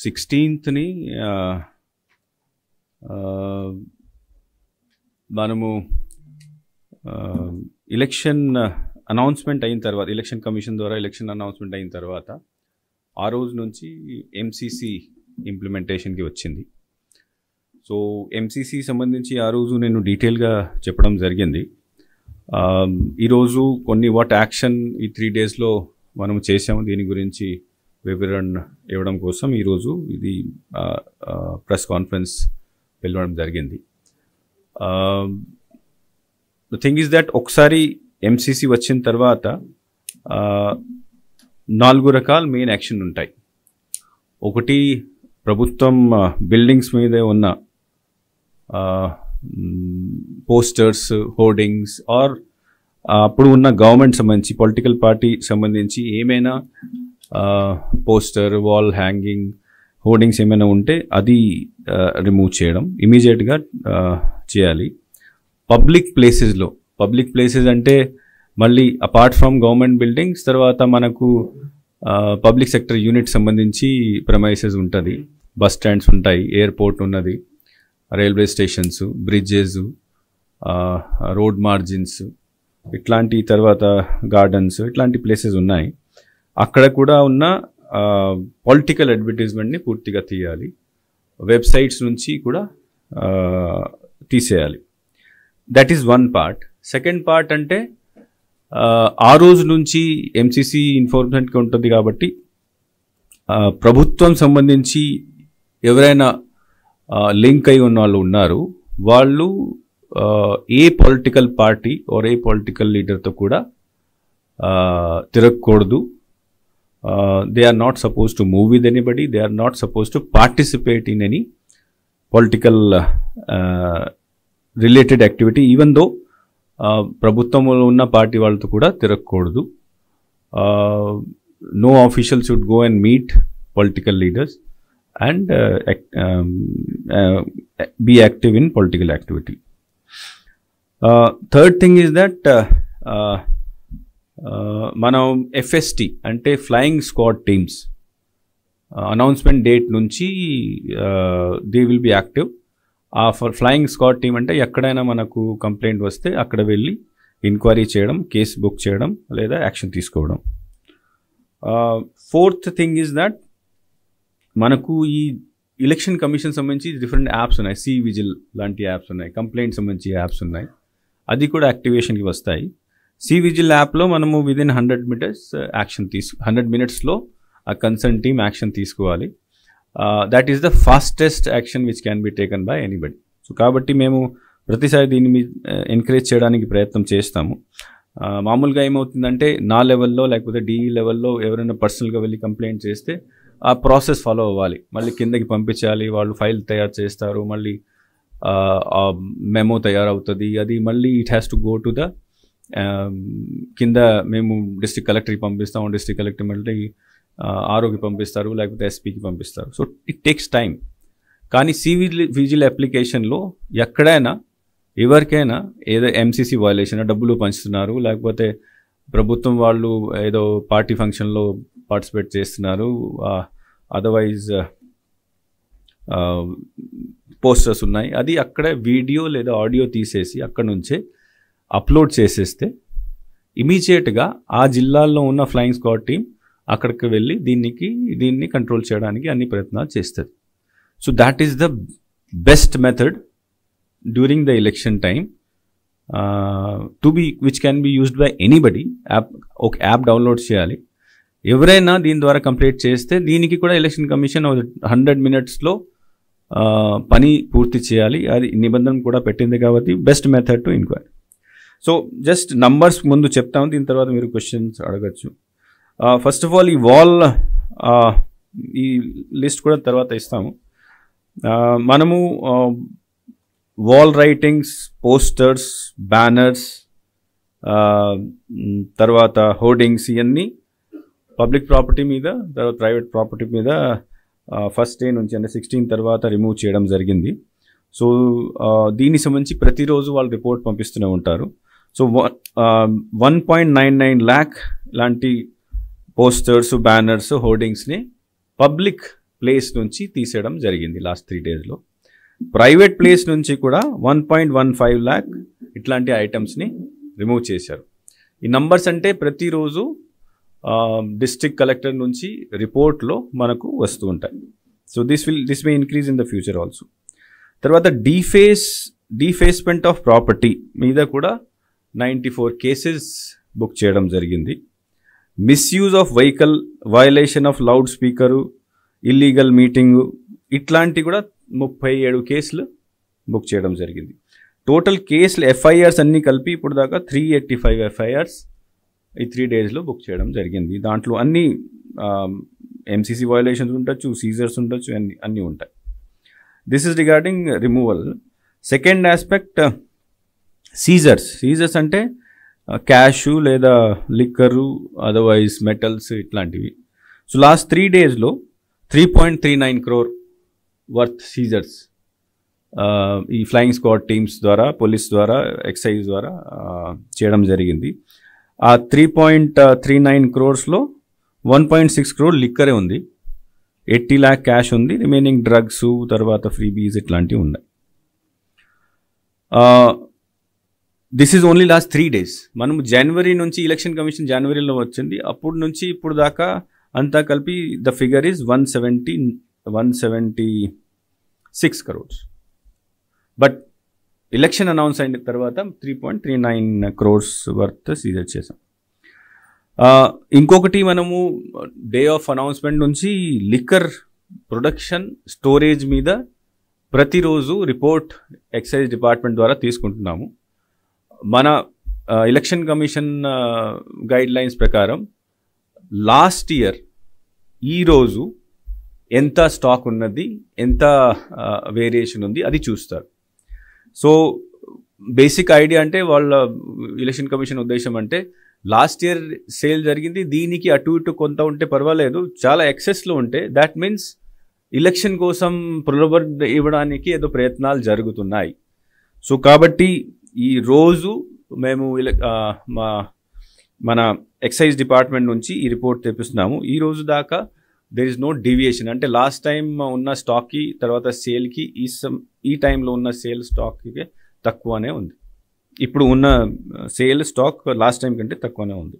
16th మనము election announcement అయిన తర్వాత, ఎలక్షన్ కమిషన్ ద్వారా ఎలక్షన్ అనౌన్స్మెంట్ అయిన తర్వాత ఆ రోజు నుంచి ఎంసీసీ ఇంప్లిమెంటేషన్కి వచ్చింది. సో ఎంసీసీ సంబంధించి ఆ రోజు నేను డీటెయిల్గా చెప్పడం జరిగింది. ఈరోజు వాట్ యాక్షన్ ఈ 3 daysలో మనం చేసాము దీని గురించి వివరణ ఇవ్వడం కోసం ఈరోజు ఇది ప్రెస్ కాన్ఫరెన్స్ పిలవడం జరిగింది. ద థింగ్ ఈజ్ దట్ ఒకసారి ఎంసీసీ వచ్చిన తర్వాత 4 రకాల మెయిన్ యాక్షన్ ఉంటాయి. ఒకటి, ప్రభుత్వం బిల్డింగ్స్ మీద ఉన్న పోస్టర్స్, హోర్డింగ్స్ ఆర్ అప్పుడు ఉన్న గవర్నమెంట్ సంబంధించి, పొలిటికల్ పార్టీ సంబంధించి ఏమైనా పోస్టర్, వాల్ హ్యాంగింగ్, హోర్డింగ్స్ ఏమైనా ఉంటే అది రిమూవ్ చేయడం ఇమీడియట్గా చేయాలి. పబ్లిక్ ప్లేసెస్ అంటే మళ్ళీ అపార్ట్ ఫ్రమ్ గవర్నమెంట్ బిల్డింగ్స్ తర్వాత మనకు పబ్లిక్ సెక్టర్ యూనిట్ సంబంధించి ప్రెమైసెస్ ఉంటుంది, బస్ స్టాండ్స్ ఉంటాయి, ఎయిర్పోర్ట్ ఉన్నది, railway stations, bridges, road margins, ఇట్లాంటి తర్వాత గార్డెన్స్, ఇట్లాంటి ప్లేసెస్ ఉన్నాయి. అక్కడ కూడా ఉన్న పొలిటికల్ అడ్వర్టైజ్మెంట్ని పూర్తిగా తీయాలి. వెబ్సైట్స్ నుంచి కూడా తీసేయాలి. That is one part. Second part అంటే ఆ రోజు నుంచి ఎంసీసీ ఇన్ఫార్మేషన్కి ఉంటుంది కాబట్టి ప్రభుత్వం సంబంధించి ఎవరైనా లింక్ అయి ఉన్న వాళ్ళు ఉన్నారు, వాళ్ళు a political party or a political లీడర్తో కూడా తిరగకూడదు. They are not supposed to move with anybody. They are not supposed to participate in any political related activity, even though ప్రభుత్వంలో ఉన్న పార్టీ వాళ్ళతో కూడా తిరగకూడదు. No official should go and meet political leaders and be active in political activity. Third thing is that మనం FST అంటే flying squad teams announcement date నుంచి they will be active. ఆ flying squad team అంటే ఎక్కడైనా మనకు complaint వస్తే అక్కడ వెళ్ళి ఎంక్వైరీ చేయడం, కేసు బుక్ చేయడం లేదా యాక్షన్ తీసుకోవడం. ఫోర్త్ థింగ్ ఈజ్ దట్ మనకు ఈ ఎలక్షన్ కమిషన్ సంబంధించి డిఫరెంట్ యాప్స్ ఉన్నాయి, సి విజిల్ లాంటి యాప్స్ ఉన్నాయి, కంప్లైంట్ సంబంధించి యాప్స్ ఉన్నాయి, అది కూడా యాక్టివేషన్కి వస్తాయి. సి విజిల్ యాప్లో మనము విదిన్ 100 minutes యాక్షన్ 100 minutesలో ఆ కన్సర్న్ టీమ్ యాక్షన్ తీసుకోవాలి. That is the fastest action which can be taken by anybody. So కాబట్టి మేము ప్రతిసారి దీన్ని ఎంకరేజ్ చేయడానికి ప్రయత్నం చేస్తాము. మామూలుగా ఏమవుతుందంటే నా లెవెల్లో లేకపోతే డిఈ లెవెల్లో ఎవరైనా పర్సనల్గా వెళ్ళి కంప్లైంట్ చేస్తే ఆ ప్రాసెస్ ఫాలో అవ్వాలి, మళ్ళీ కిందకి పంపించాలి, వాళ్ళు ఫైల్ తయారు చేస్తారు, మళ్ళీ మెమో తయారవుతుంది, అది మళ్ళీ it has to go to the కింద మేము డిస్ట్రిక్ట్ కలెక్టర్కి పంపిస్తాము, డిస్ట్రిక్ట్ కలెక్టర్ మళ్ళీ ఆర్ఓకి పంపిస్తారు, లేకపోతే ఎస్పీకి పంపిస్తారు. So it takes time. కానీ సి విజిల్ అప్లికేషన్లో ఎక్కడైనా ఎవరికైనా ఏదో ఎంసీసీ వయలేషన్, డబ్బులు పంచుతున్నారు, లేకపోతే ప్రభుత్వం వాళ్ళు ఏదో పార్టీ ఫంక్షన్లో పార్టిసిపేట్ చేస్తున్నారు, అదర్వైజ్ పోస్టర్స్ ఉన్నాయి, అది అక్కడ వీడియో లేదా ఆడియో తీసేసి అక్కడ నుంచే అప్లోడ్ చేసేస్తే ఇమీడియట్గా ఆ జిల్లాల్లో ఉన్న ఫ్లయింగ్ స్క్వాడ్ టీం అక్కడికి వెళ్ళి దీన్ని కంట్రోల్ చేయడానికి అన్ని ప్రయత్నాలు చేస్తుంది. So that is the best method during the election time which can be used by anybody. ఒక యాప్ డౌన్లోడ్ చేయాలి, ఎవరైనా దీని ద్వారా కంప్లీట్ చేస్తే దీనికి కూడా ఎలక్షన్ కమిషన్ 100 minutesలో పని పూర్తి చేయాలి, అది నిబంధన కూడా పెట్టింది కాబట్టి best method to enquiry. So just numbers ముందు చెప్తాము, దీని తర్వాత మీరు క్వశ్చన్స్ అడగచ్చు. ఫస్ట్ ఆఫ్ ఆల్ ఈ వాల్ ఈ లిస్ట్ కూడా తర్వాత ఇస్తాము. మనము వాల్ రైటింగ్స్, పోస్టర్స్, బ్యానర్స్, తర్వాత హోర్డింగ్స్, ఇవన్నీ పబ్లిక్ ప్రాపర్టీ మీద, తర్వాత ప్రైవేట్ ప్రాపర్టీ మీద ఫస్ట్ డే నుంచి అంటే 16 తర్వాత రిమూవ్ చేయడం జరిగింది. సో దీనికి సంబంధించి ప్రతిరోజు వాళ్ళు రిపోర్ట్ పంపిస్తూనే ఉంటారు. సో 1.99 lakh లాంటి పోస్టర్స్, బ్యానర్స్, హోర్డింగ్స్ని పబ్లిక్ ప్లేస్ నుంచి తీసేయడం జరిగింది లాస్ట్ 3 డేస్లో. ప్రైవేట్ ప్లేస్ నుంచి కూడా 1.15 lakh ఇట్లాంటి ఐటమ్స్ని రిమూవ్ చేశారు. ఈ నంబర్స్ అంటే ప్రతిరోజు డిస్ట్రిక్ట్ కలెక్టర్ నుంచి రిపోర్ట్లో మనకు వస్తూ ఉంటాయి. So this may increase in the future also. తర్వాత డీఫేస్మెంట్ ఆఫ్ ప్రాపర్టీ మీద కూడా 94 కేసెస్ బుక్ చేయడం జరిగింది. Misuse of vehicle, violation of loud speaker, illegal meeting, ఇట్లాంటి కూడా 37 కేసులు బుక్ చేయడం జరిగింది. టోటల్ కేసులు ఎఫ్ఐఆర్స్ అన్నీ కలిపి ఇప్పుడు దాకా 385 ఎఫ్ఐఆర్స్ ఈ 3 డేస్లో బుక్ చేయడం జరిగింది. దాంట్లో అన్ని ఎంసీసీ వయలేషన్స్ ఉండొచ్చు, సీజర్స్ ఉండొచ్చు, అన్నీ ఉంటాయి. This is regarding removal. Second aspect seizures అంటే క్యాషు లేదా లిక్కరు, అదర్వైజ్ మెటల్స్ ఇట్లాంటివి. సో లాస్ట్ 3 డేస్లో 3.39 crore వర్త్ సీజర్స్ ఈ ఫ్లయింగ్ స్క్వాడ్ టీమ్స్ ద్వారా, పోలీస్ ద్వారా, ఎక్సైజ్ ద్వారా చేయడం జరిగింది. ఆ 3.39 crores-లో 1.6 crore లిక్కరే ఉంది, 80 lakh క్యాష్ ఉంది, రిమైనింగ్ డ్రగ్స్, తర్వాత ఫ్రీబీస్ ఇట్లాంటివి ఉన్నాయి. This is only last 3 days. మనం జనవరి నుంచి ఎలక్షన్ కమిషన్ జనవరిలో వచ్చింది, అప్పుడు నుంచి ఇప్పుడు దాకా అంతా కలిపి the figure is 176 crores. But election announce అయిన తర్వాత 3.39 crores వర్త్ సీజర్ చేసాం. ఇంకొకటి మనము డే ఆఫ్ అనౌన్స్మెంట్ నుంచి లిక్కర్ ప్రొడక్షన్, స్టోరేజ్ మీద ప్రతిరోజు రిపోర్ట్ ఎక్సైజ్ డిపార్ట్మెంట్ ద్వారా తీసుకుంటున్నాము. మన ఎలక్షన్ కమిషన్ గైడ్ లైన్స్ ప్రకారం లాస్ట్ ఇయర్ ఈరోజు ఎంత స్టాక్ ఉన్నది, ఎంత వేరియేషన్ ఉంది అది చూస్తారు. సో బేసిక్ ఐడియా అంటే వాళ్ళ ఎలక్షన్ కమిషన్ ఉద్దేశం అంటే లాస్ట్ ఇయర్ సేల్ జరిగింది, దీనికి అటు ఇటు కొంత ఉంటే పర్వాలేదు, చాలా ఎక్సెస్లో ఉంటే దాట్ మీన్స్ ఎలక్షన్ కోసం ప్రలోభ ఇవ్వడానికి ఏదో ప్రయత్నాలు జరుగుతున్నాయి. సో కాబట్టి ఈ రోజు మేము మన ఎక్సైజ్ డిపార్ట్మెంట్ నుంచి ఈ రిపోర్ట్ తెప్పిస్తున్నాము. ఈ రోజు దాకా దెర్ ఇస్ నో డీవియేషన్. అంటే లాస్ట్ టైం ఉన్న స్టాక్కి తర్వాత సేల్కి ఈ టైంలో ఉన్న సేల్ స్టాక్కి తక్కువనే ఉంది. ఇప్పుడు ఉన్న సేల్ స్టాక్ లాస్ట్ టైం కంటే తక్కువనే ఉంది.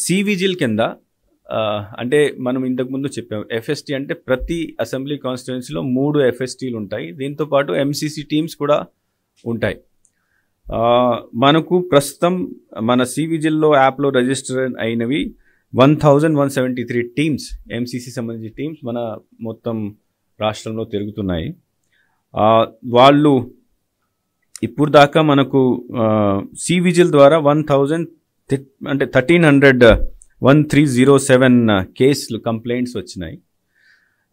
సివిజిల్ కింద అంటే మనం ఇంతకుముందు చెప్పాము, ఎఫ్ఎస్టీ అంటే ప్రతి అసెంబ్లీ కాన్స్టిట్యుయెన్సీలో 3 ఎఫ్ఎస్టీలు ఉంటాయి, దీంతోపాటు ఎంసీసీ టీమ్స్ కూడా ఉంటాయి. మనకు ప్రస్తుతం మన సివిజిల్లో యాప్లో రిజిస్టర్ అయినవి 1173 టీమ్స్, ఎంసీసీ సంబంధించిన టీమ్స్ మన మొత్తం రాష్ట్రంలో తిరుగుతున్నాయి. వాళ్ళు ఇప్పుడు దాకా మనకు సివిజిల్ ద్వారా 1307 కేసులు కంప్లైంట్స్ వచ్చినాయి.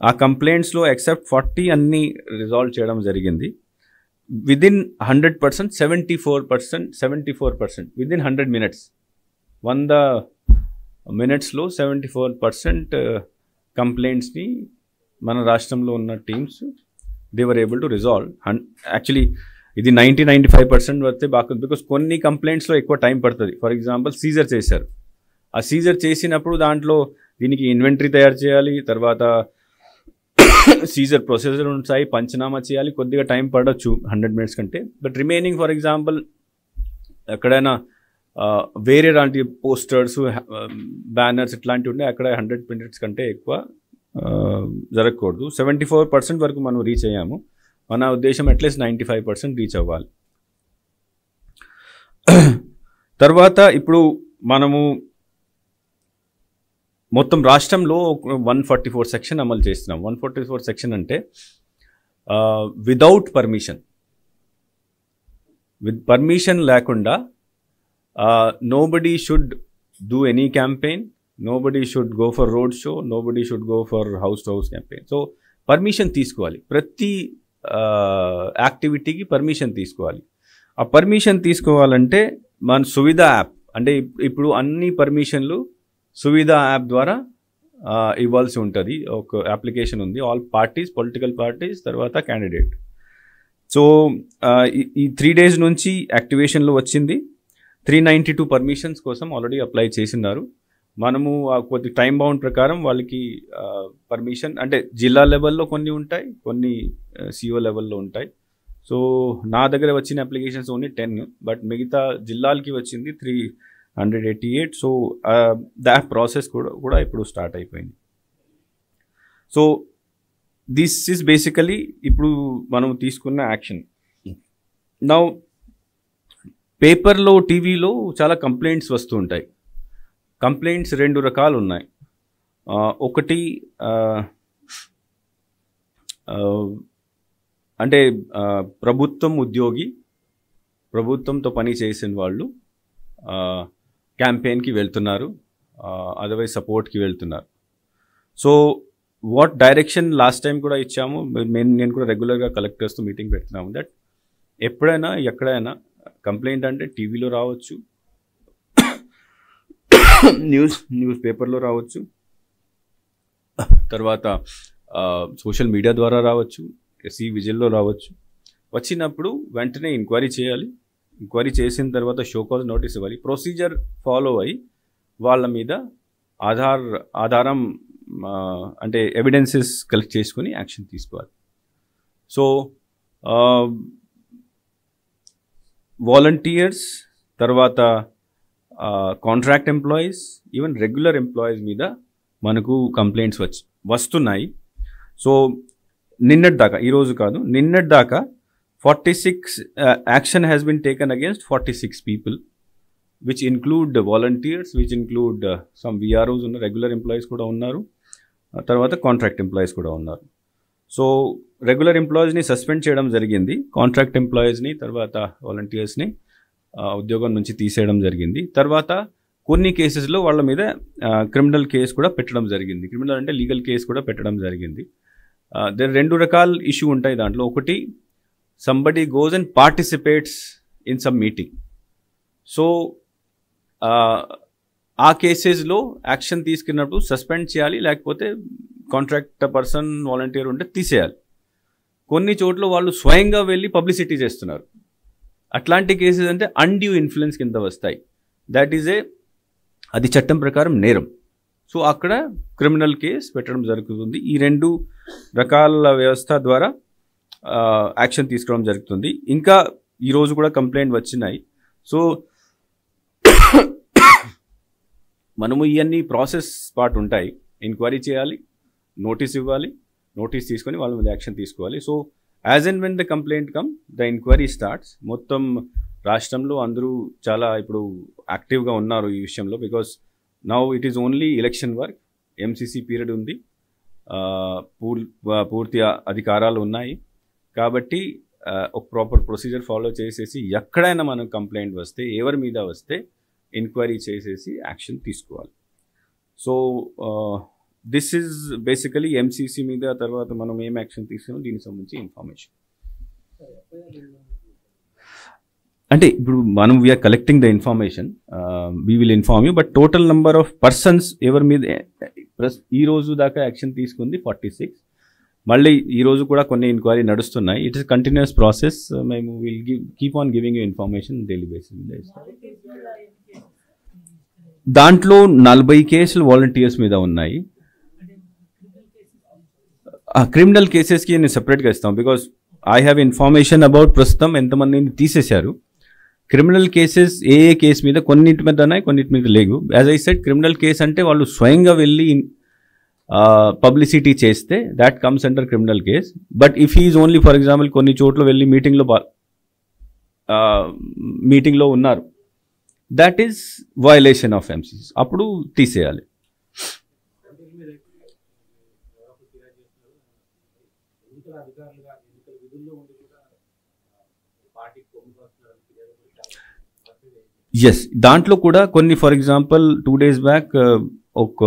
ఆ కంప్లైంట్స్లో ఎక్సెప్ట్ 40 అన్నీ రిజాల్వ్ చేయడం జరిగింది. విదిన్ 100%, 74% విదిన్ 100 minutes, 100 minutesలో 74% కంప్లైంట్స్ని మన రాష్ట్రంలో ఉన్న teams they were able to resolve. Actually ఇది 90-95% వస్తే బాగుంది, బికాస్ కొన్ని కంప్లైంట్స్లో ఎక్కువ టైం పడుతుంది. ఫర్ ఎగ్జాంపుల్ సీజర్ చేశారు, ఆ సీజర్ చేసినప్పుడు దాంట్లో దీనికి ఇన్వెంటరీ తయారు చేయాలి, తర్వాత సీజర్ ప్రొసెసర్ ఉంటాయి, పంచనామా చేయాలి, కొద్దిగా టైం పడవచ్చు 100 minutes కంటే. బట్ రిమైనింగ్ ఫర్ ఎగ్జాంపుల్ ఎక్కడైనా వేరే లాంటి పోస్టర్స్, బ్యానర్స్ ఇట్లాంటివి ఉంటే అక్కడ 100 minutes కంటే ఎక్కువ జరగకూడదు. 74% వరకు మనం రీచ్ అయ్యాము. మన ఉద్దేశం అట్లీస్ట్ 95% రీచ్ అవ్వాలి. తర్వాత ఇప్పుడు మనము మొత్తం రాష్ట్రంలో 144 సెక్షన్ అమలు చేస్తున్నాం. 144 సెక్షన్ అంటే వితౌట్ పర్మిషన్, విత్ పర్మిషన్ లేకుండా nobody should do any campaign, nobody should go for road show, nobody should go for house to house campaign. So permission తీసుకోవాలి, ప్రతి యాక్టివిటీకి పర్మిషన్ తీసుకోవాలి. ఆ పర్మిషన్ తీసుకోవాలంటే మన సువిధ యాప్, అంటే ఇప్పుడు అన్ని పర్మిషన్లు సువిధ యాప్ ద్వారా ఇవ్వాల్సి ఉంటుంది. ఒక అప్లికేషన్ ఉంది, ఆల్ పార్టీస్, పొలిటికల్ పార్టీస్, తర్వాత క్యాండిడేట్. సో ఈ 3 days నుంచి యాక్టివేషన్లో వచ్చింది. 392 పర్మిషన్స్ కోసం ఆల్రెడీ అప్లై చేసినారు. మనము కొద్ది టైం బౌండ్ ప్రకారం వాళ్ళకి పర్మిషన్ అంటే జిల్లా లెవెల్లో కొన్ని ఉంటాయి, కొన్ని సిఓ లెవెల్లో ఉంటాయి. సో నా దగ్గర వచ్చిన అప్లికేషన్స్ ఓన్లీ 10, బట్ మిగతా జిల్లాలకి వచ్చింది 388. సో దాట్ ప్రాసెస్ కూడా ఇప్పుడు స్టార్ట్ అయిపోయింది. సో దిస్ ఈజ్ బేసికలీ ఇప్పుడు మనం తీసుకున్న యాక్షన్. నౌ పేపర్లో, టీవీలో చాలా కంప్లైంట్స్ వస్తూ ఉంటాయి. కంప్లైంట్స్ 2 రకాలు ఉన్నాయి. ఒకటి అంటే ప్రభుత్వం ఉద్యోగి, ప్రభుత్వంతో పని చేసిన వాళ్ళు క్యాంపెయిన్కి వెళ్తున్నారు, అదర్వైజ్ సపోర్ట్కి వెళ్తున్నారు. So what direction last time కూడా ఇచ్చాము, నేను కూడా రెగ్యులర్గా కలెక్టర్స్తో మీటింగ్ పెడుతున్నాము. దట్ ఎప్పుడైనా ఎక్కడైనా కంప్లైంట్ అంటే టీవీలో రావచ్చు, న్యూస్ పేపర్లో రావచ్చు, తర్వాత సోషల్ మీడియా ద్వారా రావచ్చు, ఎస్సీ విజిల్లో రావచ్చు. వచ్చినప్పుడు వెంటనే ఎంక్వైరీ చేయాలి. ఎంక్వైరీ చేసిన తర్వాత షో కాజ్ నోటీస్ ఇవ్వాలి. ప్రొసీజర్ ఫాలో అయ్యి వాళ్ళ మీద ఆధారం అంటే ఎవిడెన్సెస్ కలెక్ట్ చేసుకుని యాక్షన్ తీసుకోవాలి. సో వాలంటీర్స్, తర్వాత contract employees, even regular employees మీద మనకు కంప్లైంట్స్ వస్తున్నాయి. సో నిన్నటి దాకా, ఈరోజు కాదు, నిన్నటి దాకా 46 action has been taken against 46 people, which include volunteers, which include some VROs ఉన్న రెగ్యులర్ ఎంప్లాయీస్ కూడా ఉన్నారు, తర్వాత కాంట్రాక్ట్ ఎంప్లాయీస్ కూడా ఉన్నారు. సో రెగ్యులర్ ఎంప్లాయీస్ని సస్పెండ్ చేయడం జరిగింది, కాంట్రాక్ట్ ఎంప్లాయీస్ని తర్వాత వాలంటీర్స్ని ఉద్యోగం నుంచి తీసేయడం జరిగింది. తర్వాత కొన్ని కేసెస్లో వాళ్ళ మీద క్రిమినల్ కేసు కూడా పెట్టడం జరిగింది. క్రిమినల్ అంటే లీగల్ కేసు కూడా పెట్టడం జరిగింది. 2 రకాల ఇష్యూ ఉంటాయి దాంట్లో. ఒకటి, somebody goes and participates in some meeting. So ఆ కేసెస్లో యాక్షన్ తీసుకున్నప్పుడు సస్పెండ్ చేయాలి, లేకపోతే కాంట్రాక్ట్ పర్సన్, వాలంటీర్ ఉంటే తీసేయాలి. కొన్ని చోట్ల వాళ్ళు స్వయంగా వెళ్ళి పబ్లిసిటీ చేస్తున్నారు. అట్లాంటి కేసెస్ అంటే అన్డ్యూ ఇన్ఫ్లుయెన్స్ కింద వస్తాయి. దాట్ ఈజ్ అది చట్టం ప్రకారం నేరం. సో అక్కడ క్రిమినల్ కేసు పెట్టడం జరుగుతుంది. ఈ 2 రకాల వ్యవస్థ ద్వారా యాక్షన్ తీసుకోవడం జరుగుతుంది. ఇంకా ఈరోజు కూడా కంప్లైంట్ వచ్చినాయి. సో మనము ఇవన్నీ ప్రాసెస్ పార్ట్ ఉంటాయి. ఎంక్వైరీ చేయాలి, నోటీస్ ఇవ్వాలి, నోటీస్ తీసుకొని వాళ్ళ మీద యాక్షన్ తీసుకోవాలి. So as and when the complaint come, the enquiry starts. మొత్తం రాష్ట్రంలో అందరూ చాలా ఇప్పుడు యాక్టివ్గా ఉన్నారు ఈ విషయంలో. Because now it is only election work, MCC period ఉంది, పూర్తి అధికారాలు ఉన్నాయి. కాబట్టి ఒక ప్రాపర్ ప్రొసీజర్ ఫాలో చేసేసి ఎక్కడైనా మనకు కంప్లైంట్ వస్తే, ఎవరి మీద వస్తే ఎంక్వైరీ చేసేసి యాక్షన్ తీసుకోవాలి. So this is basically MCC మీద. తర్వాత మనం ఏం యాక్షన్ తీసుకున్నాం దీనికి సంబంధించి ఇన్ఫర్మేషన్. అంటే ఇప్పుడు మనం we're collecting the information, we will inform you. But total number of persons ఎవరి మీద ఈ రోజు దాకా యాక్షన్ తీసుకుంది 46. మళ్ళీ ఈరోజు కూడా కొన్ని ఎంక్వైరీ నడుస్తున్నాయి. It is continuous process. మేము will keep on giving you information daily basis. దాంట్లో 40 కేసులు వాలంటీర్స్ మీద ఉన్నాయి. క్రిమినల్ కేసెస్కి నేను సెపరేట్గా ఇస్తాం. Because I have information about ప్రస్తుతం ఎంతమందిని తీసేశారు. క్రిమినల్ కేసెస్ ఏ కేసు మీద, కొన్నింటి మీద ఉన్నాయి, కొన్నింటి మీద లేవు. As I said, criminal case అంటే వాళ్ళు స్వయంగా వెళ్ళి పబ్లిసిటీ చేస్తే that comes under criminal case. But if is only, for example, కొన్ని చోట్ల వెళ్ళి మీటింగ్లో ఉన్నారు, that is violation of MCC, అప్పుడు తీసేయాలి. ఎస్, దాంట్లో కూడా కొన్ని, ఫర్ ఎగ్జాంపుల్ 2 days బ్యాక్ ఒక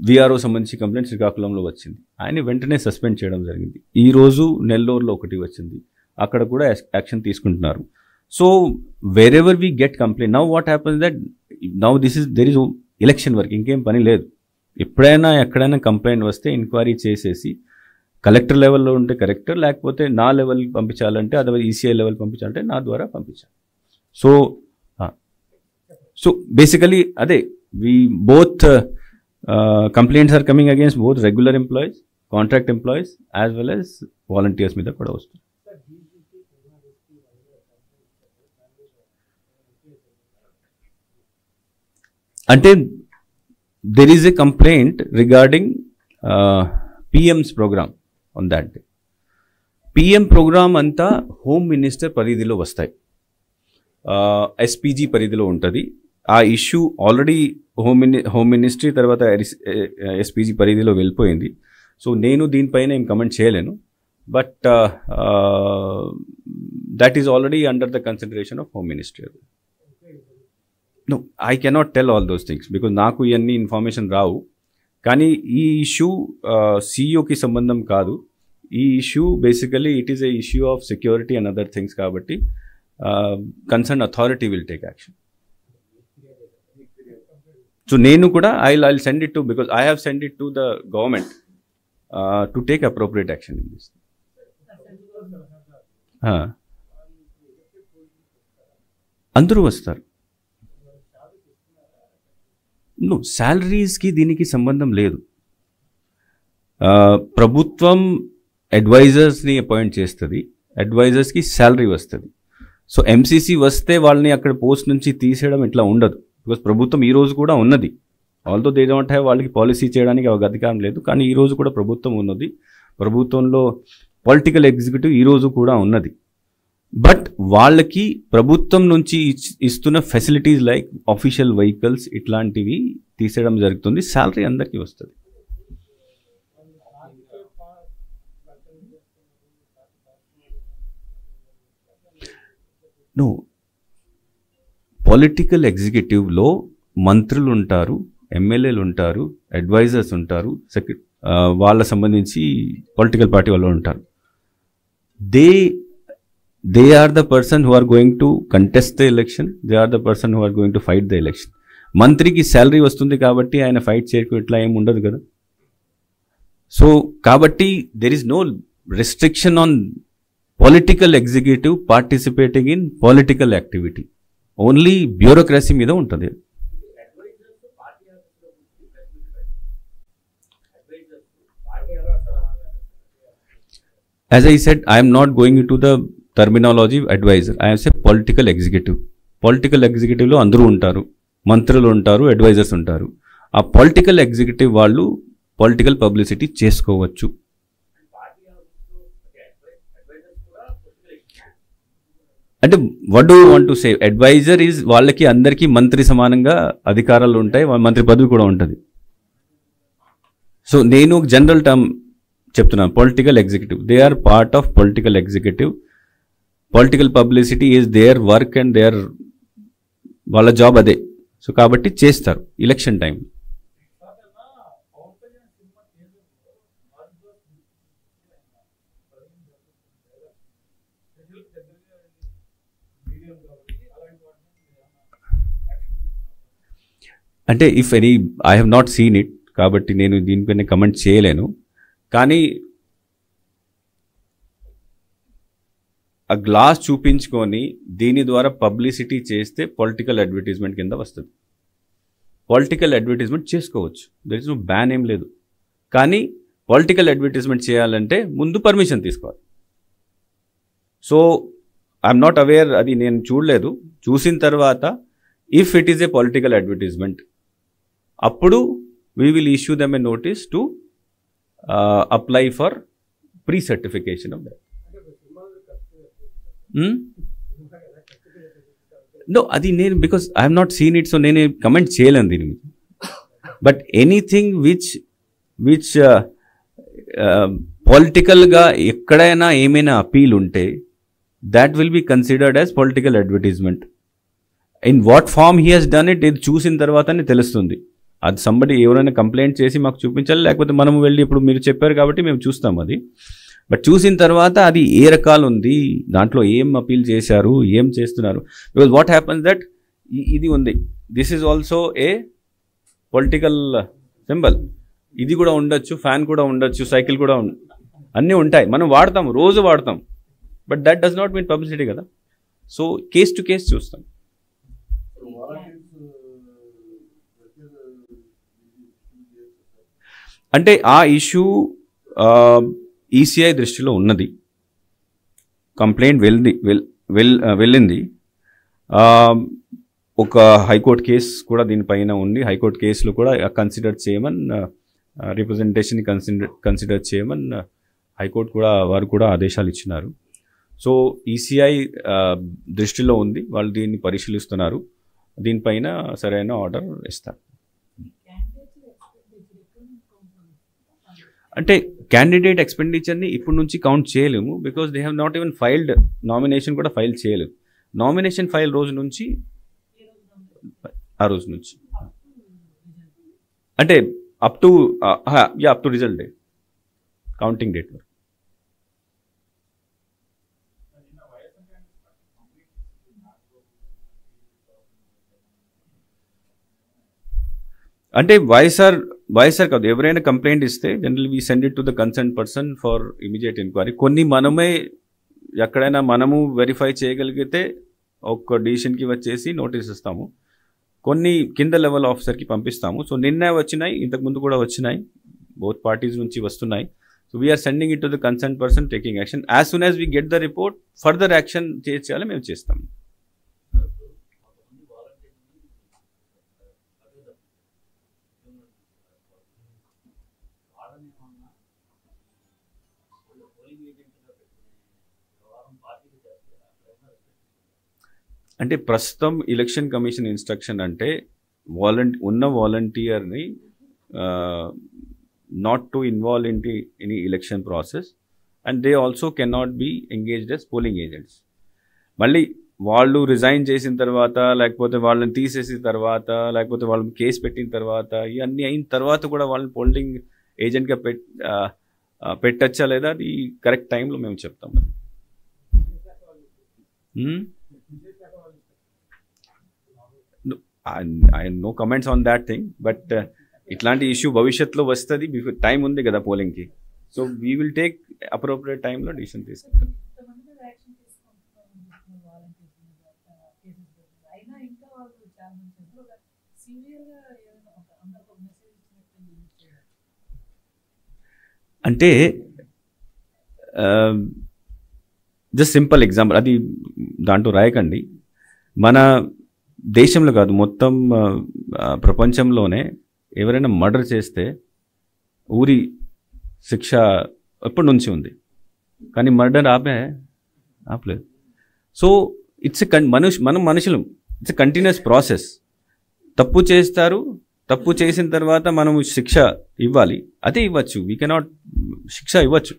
విఆర్ఓ సంబంధించి కంప్లైంట్ శ్రీకాకుళంలో వచ్చింది. ఆయన వెంటనే సస్పెండ్ చేయడం జరిగింది. ఈరోజు నెల్లూరులో ఒకటి వచ్చింది, అక్కడ కూడా యాక్షన్ తీసుకుంటున్నారు. So where ever we get complaint, now what happens that now there is election work, ఇంకేం పని లేదు. ఎప్పుడైనా ఎక్కడైనా కంప్లైంట్ వస్తే ఎంక్వైరీ చేసేసి కలెక్టర్ లెవెల్లో ఉంటే కలెక్టర్, లేకపోతే నా లెవెల్కి పంపించాలంటే, అదే ఈసీఐ లెవెల్ పంపించాలంటే నా ద్వారా పంపించాలి. సో బేసికలీ అదే We both complaints are coming against both regular employees, contract employees as well as volunteers మీద కూడా వస్తుంది. అంటే there is a complaint regarding PM's program on that day. PM program అంతా హోమ్ మినిస్టర్ పరిధిలో వస్తాయి, SPG పరిధిలో ఉంటుంది. ఆ ఇష్యూ ఆల్రెడీ హోమ్ మినిస్ట్రీ తర్వాత SPG పరిధిలో వెళ్ళిపోయింది. సో నేను దీనిపైన ఏం కమెంట్ చేయలేను. But that is already under the consideration of home ministry. No, I cannot tell all those things because నాకు ఇవన్నీ ఇన్ఫర్మేషన్ రావు. కానీ ఈ ఇష్యూ సిఇఓకి సంబంధం కాదు. ఈ issue basically it is a issue of security and other things కాబట్టి concern authority will take action. So నేను కూడా I'll send it to, because I have sent it to the government to take appropriate action in this. అందరూ వస్తారు. No, శాలరీస్కి దీనికి సంబంధం లేదు. ప్రభుత్వం అడ్వైజర్స్ని appoint చేస్తుంది, అడ్వైజర్స్కి శాలరీ వస్తుంది. సో MCC వస్తే వాళ్ళని అక్కడ పోస్ట్ నుంచి తీసేయడం ఇట్లా ఉండదు. బికాస్ ప్రభుత్వం ఈ రోజు కూడా ఉన్నది. ఆల్దో దే డోంట్ హ్యావ్, వాళ్ళకి పాలసీ చేయడానికి అధికారం లేదు, కానీ ఈ రోజు కూడా ప్రభుత్వం ఉన్నది. ప్రభుత్వంలో పొలిటికల్ ఎగ్జిక్యూటివ్ ఈ రోజు కూడా ఉన్నది. బట్ వాళ్ళకి ప్రభుత్వం నుంచి ఇస్తున్న ఫెసిలిటీస్ లైక్ ఆఫీషియల్ వెహికల్స్ ఇట్లాంటివి తీసేయడం జరుగుతుంది. శాలరీ అందరికీ వస్తుంది. నో, పొలిటికల్ ఎగ్జిక్యూటివ్లో మంత్రులు ఉంటారు, ఎమ్మెల్యేలు ఉంటారు, అడ్వైజర్స్ ఉంటారు, వాళ్ళ సంబంధించి పొలిటికల్ పార్టీ వాళ్ళు ఉంటారు. They are the person who are going to contest the election, they are the person who are going to fight the election. మంత్రికి శాలరీ వస్తుంది కాబట్టి ఆయన ఫైట్ చేయకు ఇట్లా ఏమి ఉండదు కదా. సో కాబట్టి there is no restriction on political executive participating in political activity. Only bureaucracy మీద ఉంటుంది. As I said, I am not going into the terminology advisor. I am say political executive. Political executive లో అందరూ ఉంటారు, మంత్రులు ఉంటారు, advisers ఉంటారు. ఆ political executive వాళ్ళు పొలిటికల్ పబ్లిసిటీ చేసుకోవచ్చు. అంటే what do you want to say? Adviser is వాళ్ళకి అందరికీ మంత్రి సమానంగా అధికారాలు ఉంటాయి, మంత్రి పదవి కూడా ఉంటుంది. సో నేను జనరల్ టర్మ్ చెప్తున్నాను, political executive, they are part of political executive. Political publicity is their work and there, వాళ్ళ జాబ్ అదే. సో కాబట్టి చేస్తారు ఎలక్షన్ టైం. అంటే if any, I have not seen it కాబట్టి నేను దీనిపైన కమెంట్ చేయలేను. కానీ ఆ గ్లాస్ చూపించుకొని దీని ద్వారా పబ్లిసిటీ చేస్తే పొలిటికల్ అడ్వర్టైజ్మెంట్ కింద వస్తుంది. పొలిటికల్ అడ్వర్టైజ్మెంట్ చేసుకోవచ్చు, దర్ ఇస్ నో బ్యాన్ ఏం లేదు. కానీ పొలిటికల్ అడ్వర్టైజ్మెంట్ చేయాలంటే ముందు పర్మిషన్ తీసుకోవాలి. సో ఐఎమ్ నాట్ అవేర్, అది నేను చూడలేదు. చూసిన తర్వాత if it is a political advertisement, అప్పుడు we will issue them a notice to apply for pre certification of that. No, అది నేను because I have not seen it, so నేను comment చేయలేను దీని మీద. బట్ ఎనీథింగ్ విచ్ పొలిటికల్గా ఎక్కడైనా ఏమైనా అపీల్ ఉంటే that will be considered as political advertisement. In what form he has done it, ఇది చూసిన తర్వాతనే తెలుస్తుంది. అది సంబడి ఎవరైనా కంప్లైంట్ చేసి మాకు చూపించాలి, లేకపోతే మనం వెళ్ళి ఇప్పుడు మీరు చెప్పారు కాబట్టి మేము చూస్తాం అది. బట్ చూసిన తర్వాత అది ఏ రకాలు ఉంది, దాంట్లో ఏం అపీల్ చేశారు, ఏం చేస్తున్నారు. బికాజ్ వాట్ హ్యాపన్స్ దట్ ఇది ఉంది, this is also a political symbol. ఇది కూడా ఉండొచ్చు, ఫ్యాన్ కూడా ఉండొచ్చు, సైకిల్ కూడా అన్నీ ఉంటాయి, మనం వాడతాం, రోజు వాడతాం. But that does not mean publicity కదా. సో కేస్ టు కేస్ చూస్తాం. అంటే ఆ ఇష్యూ ఈసీఐ దృష్టిలో ఉన్నది, కంప్లైంట్ వెళ్ళింది. ఒక హైకోర్టు కేసు కూడా దీనిపైన ఉంది. హైకోర్టు కేసులో కూడా కన్సిడర్ చేయమని రిప్రజెంటేషన్ కన్సిడర్ చేయమని హైకోర్టు కూడా వారు కూడా ఆదేశాలు ఇచ్చినారు. సో ఈసీఐ దృష్టిలో ఉంది, వాళ్ళు దీన్ని పరిశీలిస్తున్నారు, దీనిపైన సరైన ఆర్డర్ ఇస్తారు. అంటే క్యాండిడేట్ ఎక్స్పెండిచర్ని ఇప్పటి నుంచి కౌంట్ చేయలేము, because they have not even filed, nomination కూడా ఫైల్ చేయలేదు. నామినేషన్ ఫైల్ రోజు నుంచి ఆ రోజు నుంచి అంటే up to result day, counting date వరకు. అంటే వైఎస్ఆర్ కాదు, ఎవరైనా కంప్లైంట్ ఇస్తే general we send it to the concern person for immediate enquiry. కొన్ని మనమే ఎక్కడైనా మనము వెరిఫై చేయగలిగితే ఒక డిసిషన్కి వచ్చేసి నోటీస్ ఇస్తాము, కొన్ని కింద లెవెల్ ఆఫీసర్కి పంపిస్తాము. సో నిన్న వచ్చినాయి, ఇంతకుముందు కూడా వచ్చినాయి, బోత్ పార్టీస్ నుంచి వస్తున్నాయి. So we're sending it to the concern person taking action. As soon as we get the report, further action చేయాలి మేము చేస్తాము. అంటే ప్రస్తుతం ఎలక్షన్ కమిషన్ ఇన్స్ట్రక్షన్ అంటే ఉన్న వాలంటీర్ని not to involve in any election process, and they also cannot be engaged as polling agents. మళ్ళీ వాళ్ళు రిజైన్ చేసిన తర్వాత, లేకపోతే వాళ్ళని తీసేసిన తర్వాత, లేకపోతే వాళ్ళని కేసు పెట్టిన తర్వాత, ఇవన్నీ అయిన తర్వాత కూడా వాళ్ళని పోలింగ్ ఏజెంట్గా పెట్టచ్చా లేదా, అది కరెక్ట్ టైంలో మేము చెప్తాం. No comments on that thing, but ఇట్లాంటి ఇష్యూ భవిష్యత్తులో వస్తుంది, టైం ఉంది కదా పోలింగ్కి. So we will take appropriate టైంలో డిసిషన్ తీసుకుంటాం. అంటే జస్ట్ సింపుల్ ఎగ్జాంపుల్, అది దాంట్లో రాయకండి. మన దేశంలో కాదు, మొత్తం ప్రపంచంలోనే ఎవరైనా మర్డర్ చేస్తే ఊరి శిక్ష ఎప్పటి నుంచి ఉంది, కానీ మర్డర్ ఆపలేదు. సో ఇట్స్ మనం మనుషులు, ఇట్స్ ఎ కంటిన్యూస్ ప్రాసెస్. తప్పు చేస్తారు, తప్పు చేసిన తర్వాత మనము శిక్ష ఇవ్వాలి, అదే ఇవ్వచ్చు. వీ కెనాట్ శిక్ష ఇవ్వచ్చు,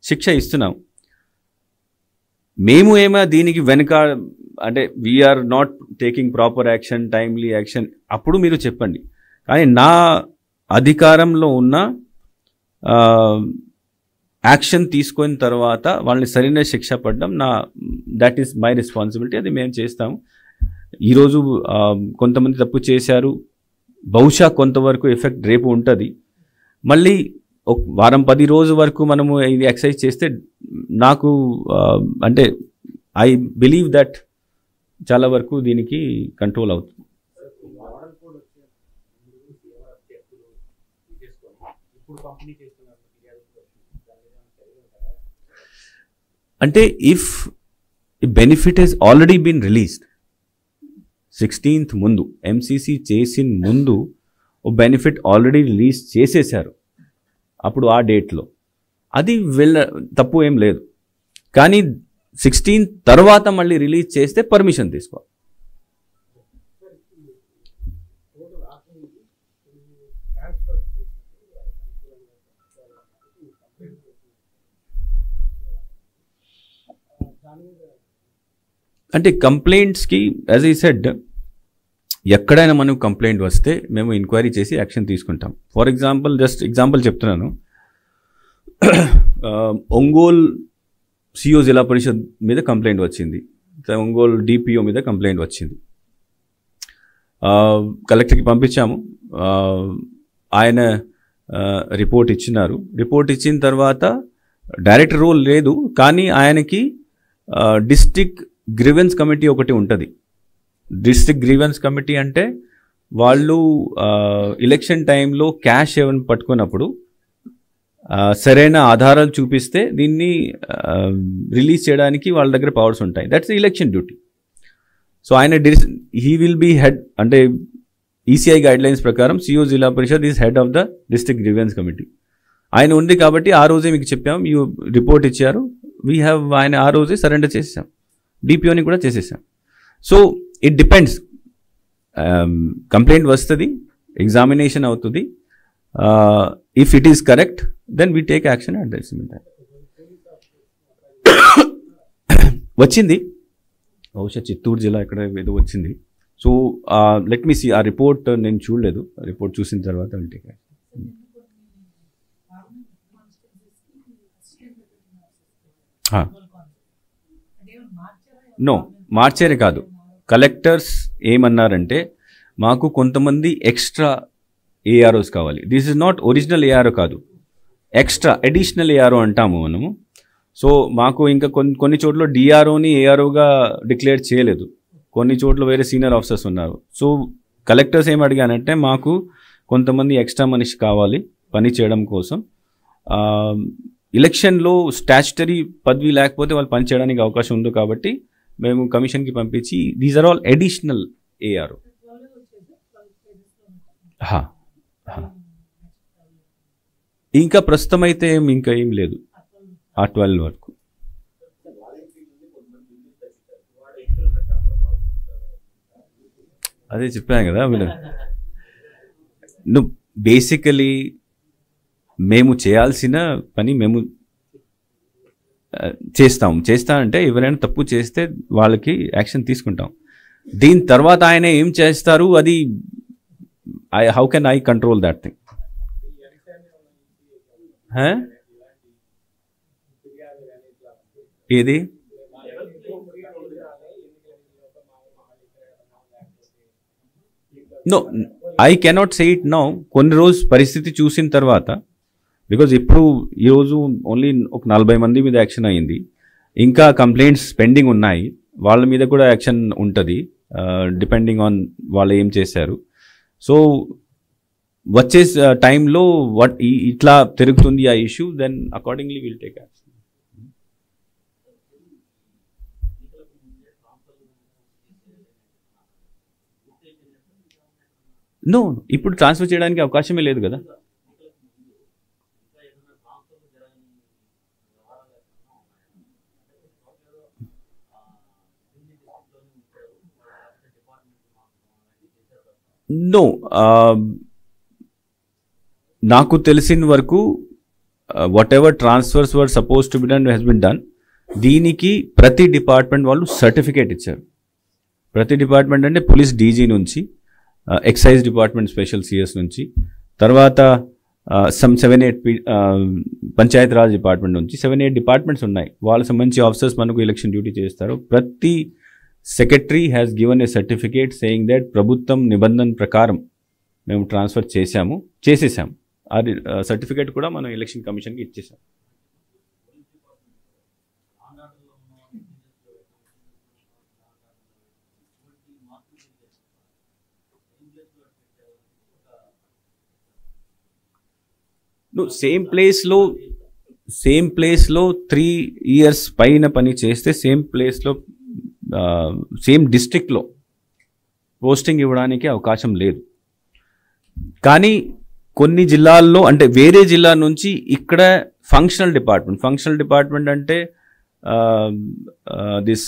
శిక్ష ఇస్తున్నాం. మేము ఏమో దీనికి వెనుక అంటే we're not taking proper action, timely action, అప్పుడు మీరు చెప్పండి. కానీ నా అధికారంలో ఉన్న యాక్షన్ తీసుకున్న తర్వాత వాళ్ళని సరైన శిక్ష పడడం దట్ ఈస్ మై రెస్పాన్సిబిలిటీ, అది మేము చేస్తాము. ఈరోజు కొంతమంది తప్పు చేశారు, బహుశా కొంతవరకు ఎఫెక్ట్ రేపు ఉంటుంది. మళ్ళీ ఒక వారం 10 రోజుల వరకు మనము ఇది ఎక్సర్సైజ్ చేస్తే నాకు అంటే ఐ బిలీవ్ దట్ చాలా వరకు దీనికి కంట్రోల్ అవుతుంది. అంటే if benefit has already been released 16th ముందు, ఎంసీసీ చేసిన ముందు ఓ బెనిఫిట్ ఆల్రెడీ రిలీజ్ చేసేసారు అప్పుడు ఆ డేట్లో, అది తప్పు ఏం లేదు. కానీ 16th తర్వాత మళ్ళీ రిలీజ్ చేస్తే పర్మిషన్ తీసుకోవాలి. అంటే కంప్లైంట్స్కి యాజ్ ఐ సెడ్, ఎక్కడైనా మనకు కంప్లైంట్ వస్తే మేము ఎంక్వైరీ చేసి యాక్షన్ తీసుకుంటాం. ఫర్ ఎగ్జాంపుల్, జస్ట్ ఎగ్జాంపుల్ చెప్తున్నాను, ఒంగోల్ సిఓ జిల్లా పరిషత్ మీద కంప్లైంట్ వచ్చింది, ఒంగోల్ డిపిఓ మీద కంప్లైంట్ వచ్చింది. కలెక్టర్కి పంపించాము, ఆయన రిపోర్ట్ ఇచ్చినారు. రిపోర్ట్ ఇచ్చిన తర్వాత డైరెక్టర్ రోల్ లేదు, కానీ ఆయనకి డిస్ట్రిక్ట్ గ్రీవెన్స్ కమిటీ ఒకటి ఉంటుంది. డిస్ట్రిక్ట్ గ్రీవెన్స్ కమిటీ అంటే వాళ్ళు ఎలక్షన్ టైంలో క్యాష్ ఏమైనా పట్టుకున్నప్పుడు సరైన ఆధారాలు చూపిస్తే దీన్ని రిలీజ్ చేయడానికి వాళ్ళ దగ్గర పవర్స్ ఉంటాయి. That's election duty. సో ఆయన హీ విల్ బీ హెడ్, అంటే ఈసీఐ గైడ్ లైన్స్ ప్రకారం CEO Zilla Parishad is head of the district grievance committee. ఆయన ఉంది కాబట్టి ఆ రోజే మీకు చెప్పాం, మీ రిపోర్ట్ ఇచ్చారు, ఆయన ఆ రోజే సరెండర్ చేసేసాం, డిపిఓని కూడా చేసేసాం. సో ఇట్ డిపెండ్స్, కంప్లైంట్ వస్తుంది, ఎగ్జామినేషన్ అవుతుంది, if it is correct then we take action at this time. వచ్చింది బహుశా చిత్తూరు జిల్లా ఇక్కడ ఏదో వచ్చింది. సో లెట్ మీ సీ, ఆ రిపోర్ట్ నేను చూడలేదు, రిపోర్ట్ చూసిన తర్వాత విల్ టేక్ యాక్షన్. నో, మార్చేరే కాదు, కలెక్టర్స్ ఏమన్నారంటే మాకు కొంతమంది ఎక్స్ట్రా ఏఆర్ఓస్ కావాలి. This is not original ARO కాదు, ఎక్స్ట్రా అడిషనల్ ఏఆర్ఓ అంటాము మనము. సో మాకు ఇంకా కొన్ని చోట్ల డిఆర్ఓని ఏఆర్ఓగా డిక్లేర్ చేయలేదు, కొన్ని చోట్ల వేరే సీనియర్ ఆఫీసర్స్ ఉన్నారు. సో కలెక్టర్స్ ఏం అడిగానంటే మాకు కొంతమంది ఎక్స్ట్రా మనిషి కావాలి పని చేయడం కోసం. ఎలక్షన్లో స్టాచ్యుటరీ పదవి లేకపోతే వాళ్ళు పని చేయడానికి అవకాశం ఉంది కాబట్టి మేము కమిషన్కి పంపించి these are all additional ARO. ఇంకా ప్రస్తుతం అయితే ఇంకా ఏం లేదు, ఆ 12 వరకు. అదే చెప్పాను కదా, నువ్వు బేసికలీ మేము చేయాల్సిన పని మేము చేస్తా అంటే ఎవరైనా తప్పు చేస్తే వాళ్ళకి యాక్షన్ తీసుకుంటాం. దీని తర్వాత ఆయన ఏం చేస్తారు అది how can I control that thing? ఏది? No, I cannot say it now. కొన్ని రోజు పరిస్థితి చూసిన తర్వాత, బికాజ్ ఇప్పుడు ఈరోజు ఓన్లీ ఒక 40 మంది మీద యాక్షన్ అయ్యింది, ఇంకా కంప్లైంట్స్ పెండింగ్ ఉన్నాయి, వాళ్ళ మీద కూడా యాక్షన్ ఉంటుంది డిపెండింగ్ ఆన్ వాళ్ళు ఏం చేశారు. సో వచ్చే టైంలో ఇట్లా తిరుగుతుంది ఆ issue, then accordingly will take action. No, ఇప్పుడు ట్రాన్స్ఫర్ చేయడానికి అవకాశమే లేదు కదా. నో, నాకు తెలిసిన వరకు whatever transfers were suppose to be done has been done. దీనికి ప్రతి డిపార్ట్మెంట్ వాళ్ళు సర్టిఫికేట్ ఇచ్చారు. ప్రతి డిపార్ట్మెంట్ అంటే పోలీస్ డీజీ నుంచి, ఎక్సైజ్ డిపార్ట్మెంట్ స్పెషల్ సిఎస్ నుంచి, తర్వాత సమ్ 7-8 పంచాయత్ రాజ్ డిపార్ట్మెంట్ నుంచి 7-8 డిపార్ట్మెంట్స్ ఉన్నాయి. వాళ్ళకి సంబంధించి ఆఫీసర్స్ మనకు ఎలక్షన్ డ్యూటీ చేస్తారు. ప్రతి secretary has given a certificate saying that ప్రభుత్వం నిబంధన ప్రకారం మేము ట్రాన్స్ఫర్ చేసేసాము. ఆ సర్టిఫికేట్ కూడా మనం ఎలక్షన్ కమిషన్కి ఇచ్చేసాం. నువ్వు సేమ్ ప్లేస్లో 3 years పైన పని చేస్తే సేమ్ ప్లేస్లో సేమ్ డిస్ట్రిక్ట్లో పోస్టింగ్ ఇవ్వడానికి అవకాశం లేదు. కానీ కొన్ని జిల్లాల్లో, అంటే వేరే జిల్లా నుంచి ఇక్కడ ఫంక్షనల్ డిపార్ట్మెంట్ అంటే దిస్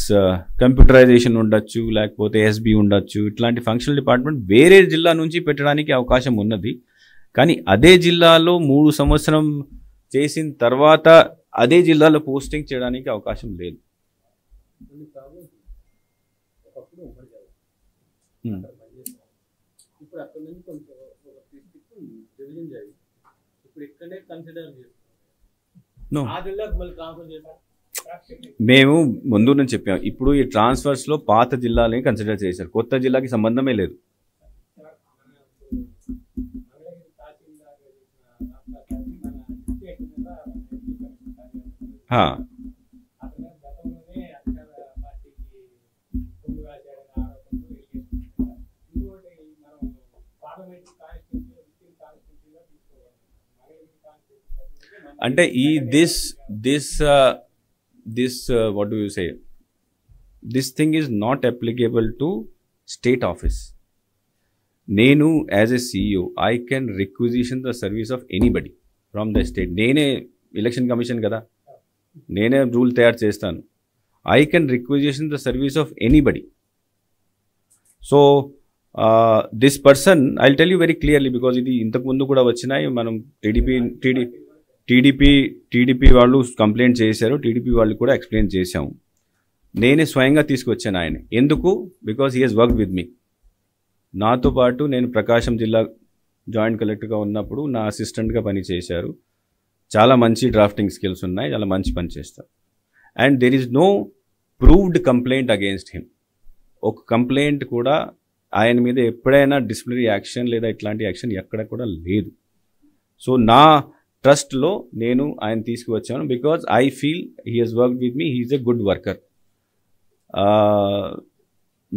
కంప్యూటరైజేషన్ ఉండొచ్చు, లేకపోతే ఎస్బీ ఉండొచ్చు, ఇట్లాంటి ఫంక్షనల్ డిపార్ట్మెంట్ వేరే జిల్లా నుంచి పెట్టడానికి అవకాశం ఉన్నది. కానీ అదే జిల్లాలో 3 సంవత్సరం చేసిన తర్వాత అదే జిల్లాలో పోస్టింగ్ చేయడానికి అవకాశం లేదు. మేము ముందు నుంచి చెప్పాం, ఇప్పుడు ఈ ట్రాన్స్ఫర్స్లో పాత జిల్లాలని కన్సిడర్ చేశారు, కొత్త జిల్లాకి సంబంధమే లేదు. అంటే ఈ this what do you say, this thing is not applicable to state office. నేను as a CEO I can requisition the service of anybody from the state. నేనే ఎలక్షన్ కమిషన్ కదా, నేనే రూల్ తయారు చేస్తాను. I can requisition the service of anybody. So this person I will tell you very clearly, because ఇది ఇంతకుముందు కూడా వచ్చినాయి. మనం టీడీపీ వాళ్ళు కంప్లైంట్ చేశారు, టీడీపీ వాళ్ళు కూడా ఎక్స్ప్లెయిన్ చేశాము. నేనే స్వయంగా తీసుకొచ్చాను ఆయన. ఎందుకు? Because he has worked with me. నాతో పాటు నేను ప్రకాశం జిల్లా జాయింట్ కలెక్టర్గా ఉన్నప్పుడు నా అసిస్టెంట్గా పని చేశారు. చాలా మంచి డ్రాఫ్టింగ్ స్కిల్స్ ఉన్నాయి, చాలా మంచి పని చేస్తారు. And there is no proved complaint against him. ఒక కంప్లైంట్ కూడా ఆయన మీద ఎప్పుడైనా డిసిప్లినరీ యాక్షన్ లేదా ఇట్లాంటి యాక్షన్ ఎక్కడ కూడా లేదు. సో నా ట్రస్ట్లో నేను ఆయన తీసుకువచ్చాను because I feel he has worked with me, he is a good worker.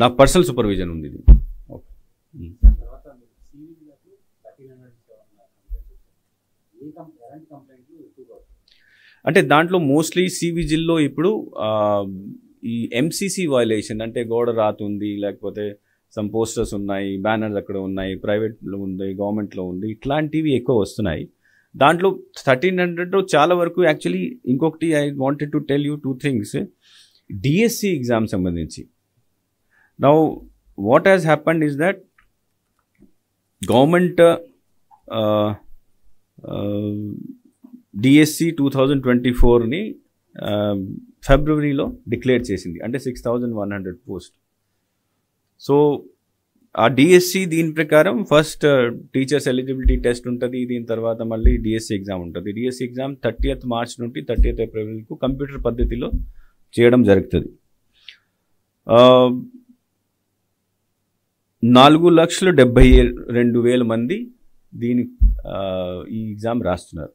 నా పర్సనల్ సూపర్విజన్ ఉంది ఇది. అంటే దాంట్లో మోస్ట్లీ సివిజిల్లో ఇప్పుడు ఈ ఎంసీసీ వయలేషన్, అంటే గోడ రాతుంది, లేకపోతే సమ్ పోస్టర్స్ ఉన్నాయి, బ్యానర్స్ అక్కడ ఉన్నాయి, ప్రైవేట్లో ఉంది, గవర్నమెంట్లో ఉంది, ఇట్లాంటివి ఎక్కువ వస్తున్నాయి. దాంట్లో 1300 చాలా వరకు యాక్చువల్లీ. ఇంకొకటి I wanted to tell you 2 things. DSC exam సంబంధించి now what has happened is that government DSC 2024ని ఫిబ్రవరిలో డిక్లేర్ చేసింది, అంటే 6100 పోస్ట్. సో ఆ డిఎస్సి దీని ప్రకారం ఫస్ట్ టీచర్స్ ఎలిజిబిలిటీ టెస్ట్ ఉంటుంది, దీని తర్వాత మళ్ళీ డిఎస్సి ఎగ్జామ్ ఉంటుంది. డిఎస్సి ఎగ్జామ్ 30th మార్చ్ నుండి 30th ఏప్రిల్కు కంప్యూటర్ పద్ధతిలో చేయడం జరుగుతుంది. 4,72,000 మంది ఈ ఎగ్జామ్ రాస్తున్నారు.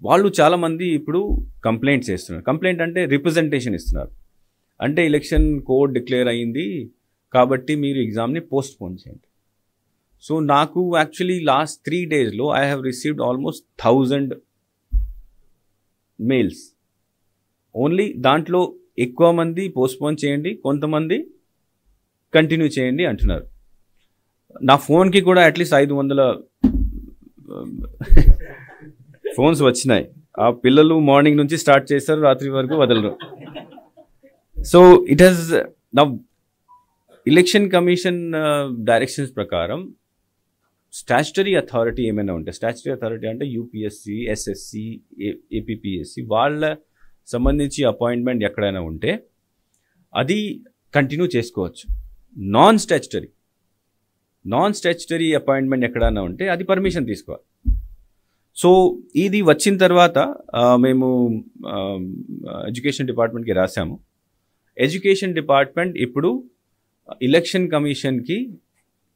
వాళ్ళు చాలామంది ఇప్పుడు కంప్లైంట్స్ చేస్తున్నారు. కంప్లైంట్ అంటే రిప్రజెంటేషన్ ఇస్తున్నారు. అంటే ఎలక్షన్ కోడ్ డిక్లేర్ అయ్యింది కాబట్టి మీరు ఎగ్జామ్ని పోస్ట్ పోన్ చేయండి. సో నాకు యాక్చువల్లీ లాస్ట్ 3 daysలో I have received almost 1000 mails. Only దాంట్లో ఎక్కువ మంది పోస్ట్ పోన్ చేయండి, కొంతమంది కంటిన్యూ చేయండి అంటున్నారు. నా ఫోన్కి కూడా అట్లీస్ట్ 500 ఫోన్స్ వచ్చినాయి. ఆ పిల్లలు మార్నింగ్ నుంచి స్టార్ట్ చేస్తారు, రాత్రి వరకు వదలరు. సో ఇట్ హ్యాస్ నా ఎలక్షన్ కమిషన్ డైరెక్షన్స్ ప్రకారం స్టాచ్యుటరీ అథారిటీ ఏమైనా ఉంటే, స్టాచ్యుటరీ అథారిటీ అంటే యూపీఎస్సి, ఎస్ఎస్సి, ఏపీపీఎస్సి వాళ్ళ సంబంధించి అపాయింట్మెంట్ ఎక్కడైనా ఉంటే అది కంటిన్యూ చేసుకోవచ్చు. నాన్ స్టాచ్యుటరీ అపాయింట్మెంట్ ఎక్కడైనా ఉంటే అది పర్మిషన్ తీసుకోవాలి. సో ఇది వచ్చిన తర్వాత మేము ఎడ్యుకేషన్ డిపార్ట్మెంట్కి రాసాము. ఎడ్యుకేషన్ డిపార్ట్మెంట్ ఇప్పుడు ఎలక్షన్ కమిషన్కి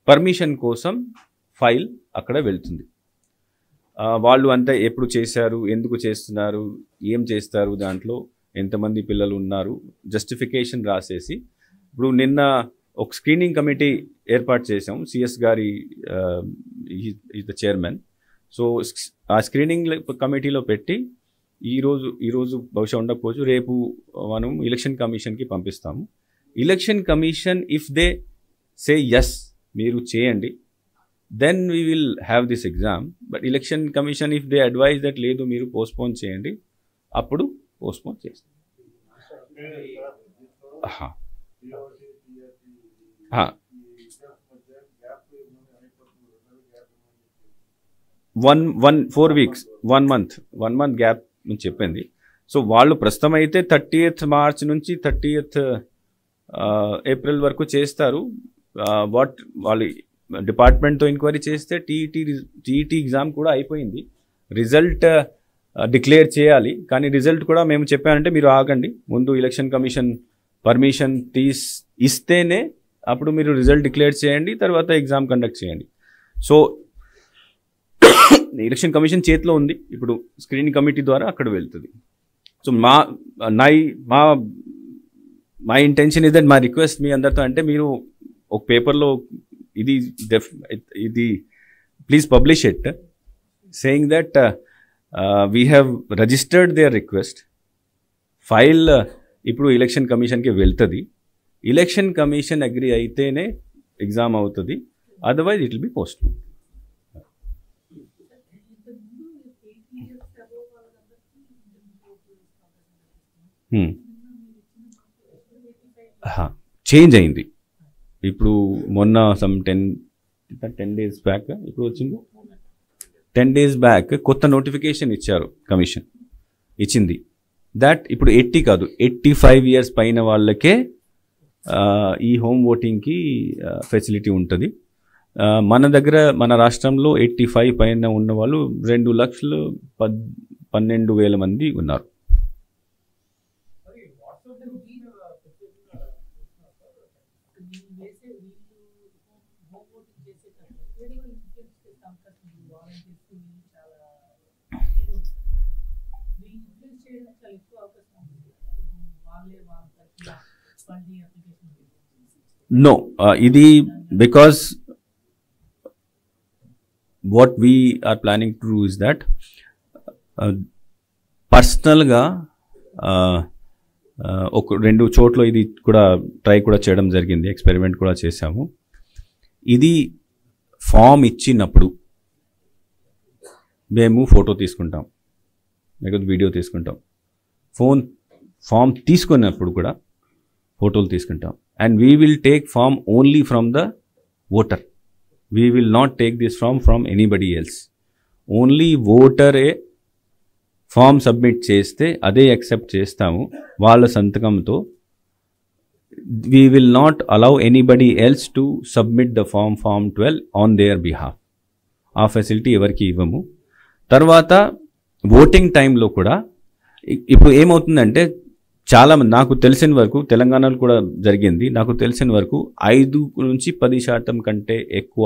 పర్మిషన్ కోసం ఫైల్ అక్కడ వెళ్తుంది. వాళ్ళు అంతా ఎప్పుడు చేశారు, ఎందుకు చేస్తున్నారు, ఏం చేస్తారు, దాంట్లో ఎంతమంది పిల్లలు ఉన్నారు, జస్టిఫికేషన్ రాసేసి ఇప్పుడు నిన్న ఒక స్క్రీనింగ్ కమిటీ ఏర్పాటు చేసాం. సిఎస్ గారి ఈజ్ ద చైర్మన్. సో ఆ స్క్రీనింగ్ కమిటీలో పెట్టి ఈరోజు బహుశా ఉండకపోవచ్చు, రేపు మనం ఎలక్షన్ కమిషన్కి పంపిస్తాము. Election commission if they say yes మీరు చేయండి, then we will have this exam. But election commission if they advise that లేదు మీరు పోస్ట్పోన్ చేయండి, అప్పుడు పోస్ట్పోన్ చేస్తాం. వన్ 4 weeks 1 month గ్యాప్ అని చెప్పింది. సో వాళ్ళు ప్రస్తుతం అయితే 30th మార్చ్ నుంచి 30th ఏప్రిల్ వరకు చేస్తారు. వాళ్ళు డిపార్ట్మెంట్తో ఎంక్వైరీ చేస్తే టీఈటీ ఎగ్జామ్ కూడా అయిపోయింది. రిజల్ట్ డిక్లేర్ చేయాలి, కానీ రిజల్ట్ కూడా మేము చెప్పానంటే మీరు ఆగండి, ముందు ఎలక్షన్ కమిషన్ పర్మిషన్ ఇస్తేనే అప్పుడు మీరు రిజల్ట్ డిక్లేర్ చేయండి, తర్వాత ఎగ్జామ్ కండక్ట్ చేయండి. సో ఎలక్షన్ కమిషన్ చేతిలో ఉంది, ఇప్పుడు స్క్రీనింగ్ కమిటీ ద్వారా అక్కడ వెళ్తుంది. సో మా ఇంటెన్షన్ ఇస్ దట్, మా రిక్వెస్ట్ మీ అందరితో అంటే మీరు ఒక పేపర్లో ఇది please publish it, saying that we have registered there request. File ఇప్పుడు ఎలక్షన్ కమిషన్కి వెళ్తుంది. ఎలక్షన్ కమిషన్ అగ్రి అయితేనే ఎగ్జామ్ అవుతుంది, otherwise it will be post. Change అయింది ఇప్పుడు. మొన్న సమ్ 10 days బ్యాక్ ఇప్పుడు వచ్చింది. 10 days బ్యాక్ కొత్త నోటిఫికేషన్ ఇచ్చారు, కమిషన్ ఇచ్చింది. దట్ ఇప్పుడు 80 కాదు, 85 years పైన వాళ్ళకే ఈ హోమ్ ఓటింగ్కి ఫెసిలిటీ ఉంటుంది. మన దగ్గర మన రాష్ట్రంలో 85 పైన ఉన్న వాళ్ళు 2,12,000 మంది ఉన్నారు. No, ఇది because what we are planning to do is that పర్సనల్గా ఒక 2 చోట్ల ఇది కూడా ట్రై కూడా చేయడం జరిగింది, ఎక్స్పెరిమెంట్ కూడా చేశాము. ఇది ఫామ్ ఇచ్చినప్పుడు మేము ఫోటో తీసుకుంటాం, లేకపోతే వీడియో తీసుకుంటాం. ఫామ్ తీసుకున్నప్పుడు కూడా ఫోటోలు తీసుకుంటాం. And we will take form only from the voter. We will not take this from anybody else. Only ఓటరే ఫామ్ సబ్మిట్ చేస్తే అదే యాక్సెప్ట్ చేస్తాము వాళ్ళ సంతకంతో. We will not allow anybody else to submit the form 12 on their behalf. ఆ facility ఎవరికి ఇవ్వము. తర్వాత ఓటింగ్ టైంలో కూడా ఇప్పుడు ఏమవుతుందంటే, చాలా నాకు తెలిసిన వరకు తెలంగాణలో కూడా జరిగింది, నాకు తెలిసిన వరకు 5 నుంచి 10% కంటే ఎక్కువ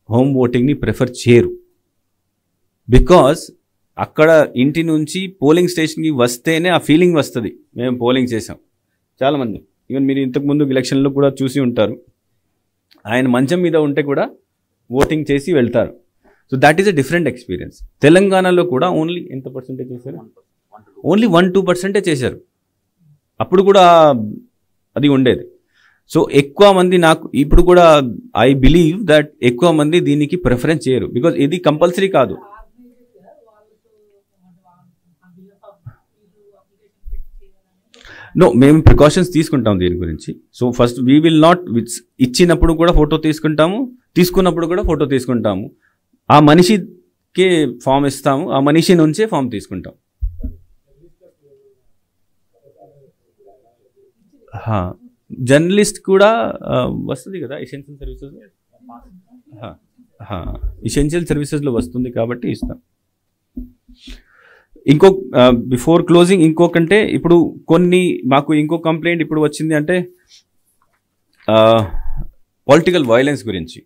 హోమ్ ఓటింగ్ని ప్రిఫర్ చేయరు. బికాజ్ అక్కడ ఇంటి నుంచి పోలింగ్ స్టేషన్కి వస్తేనే ఆ ఫీలింగ్ వస్తుంది, మేము పోలింగ్ చేసాం. చాలామంది ఈవెన్ మీరు ఇంతకుముందు ఎలక్షన్లో కూడా చూసి ఉంటారు, ఆయన మంచం మీద ఉంటే కూడా ఓటింగ్ చేసి వెళ్తారు. So that is a different experience. తెలంగాణలో కూడా ఓన్లీ ఎంత పర్సెంటేజ్ చేశారు? ఓన్లీ 1-2% చేశారు. అప్పుడు కూడా అది ఉండేది. సో ఎక్కువ మంది నాకు ఇప్పుడు కూడా ఐ బిలీవ్ దట్ ఎక్కువ మంది దీనికి ప్రిఫరెన్స్ చేయరు, బికాజ్ ఇది కంపల్సరీ కాదు. నో, మేము ప్రికాషన్స్ తీసుకుంటాం దీని గురించి. So first we will not, ఇచ్చినప్పుడు కూడా ఫోటో తీసుకుంటాము, తీసుకున్నప్పుడు కూడా ఫోటో తీసుకుంటాము. ఆ మనిషికే ఫామ్ ఇస్తాము, ఆ మనిషి నుంచే ఫామ్ తీసుకుంటాం. జర్నలిస్ట్ కూడా వస్తుంది కదా, ఎసెన్షియల్ సర్వీసెస్, ఎసెన్షియల్ సర్వీసెస్లో వస్తుంది కాబట్టి ఇస్తాం. బిఫోర్ క్లోజింగ్ ఇంకొకంటే, ఇప్పుడు మాకు ఇంకో కంప్లైంట్ ఇప్పుడు వచ్చింది అంటే పొలిటికల్ వైలెన్స్ గురించి.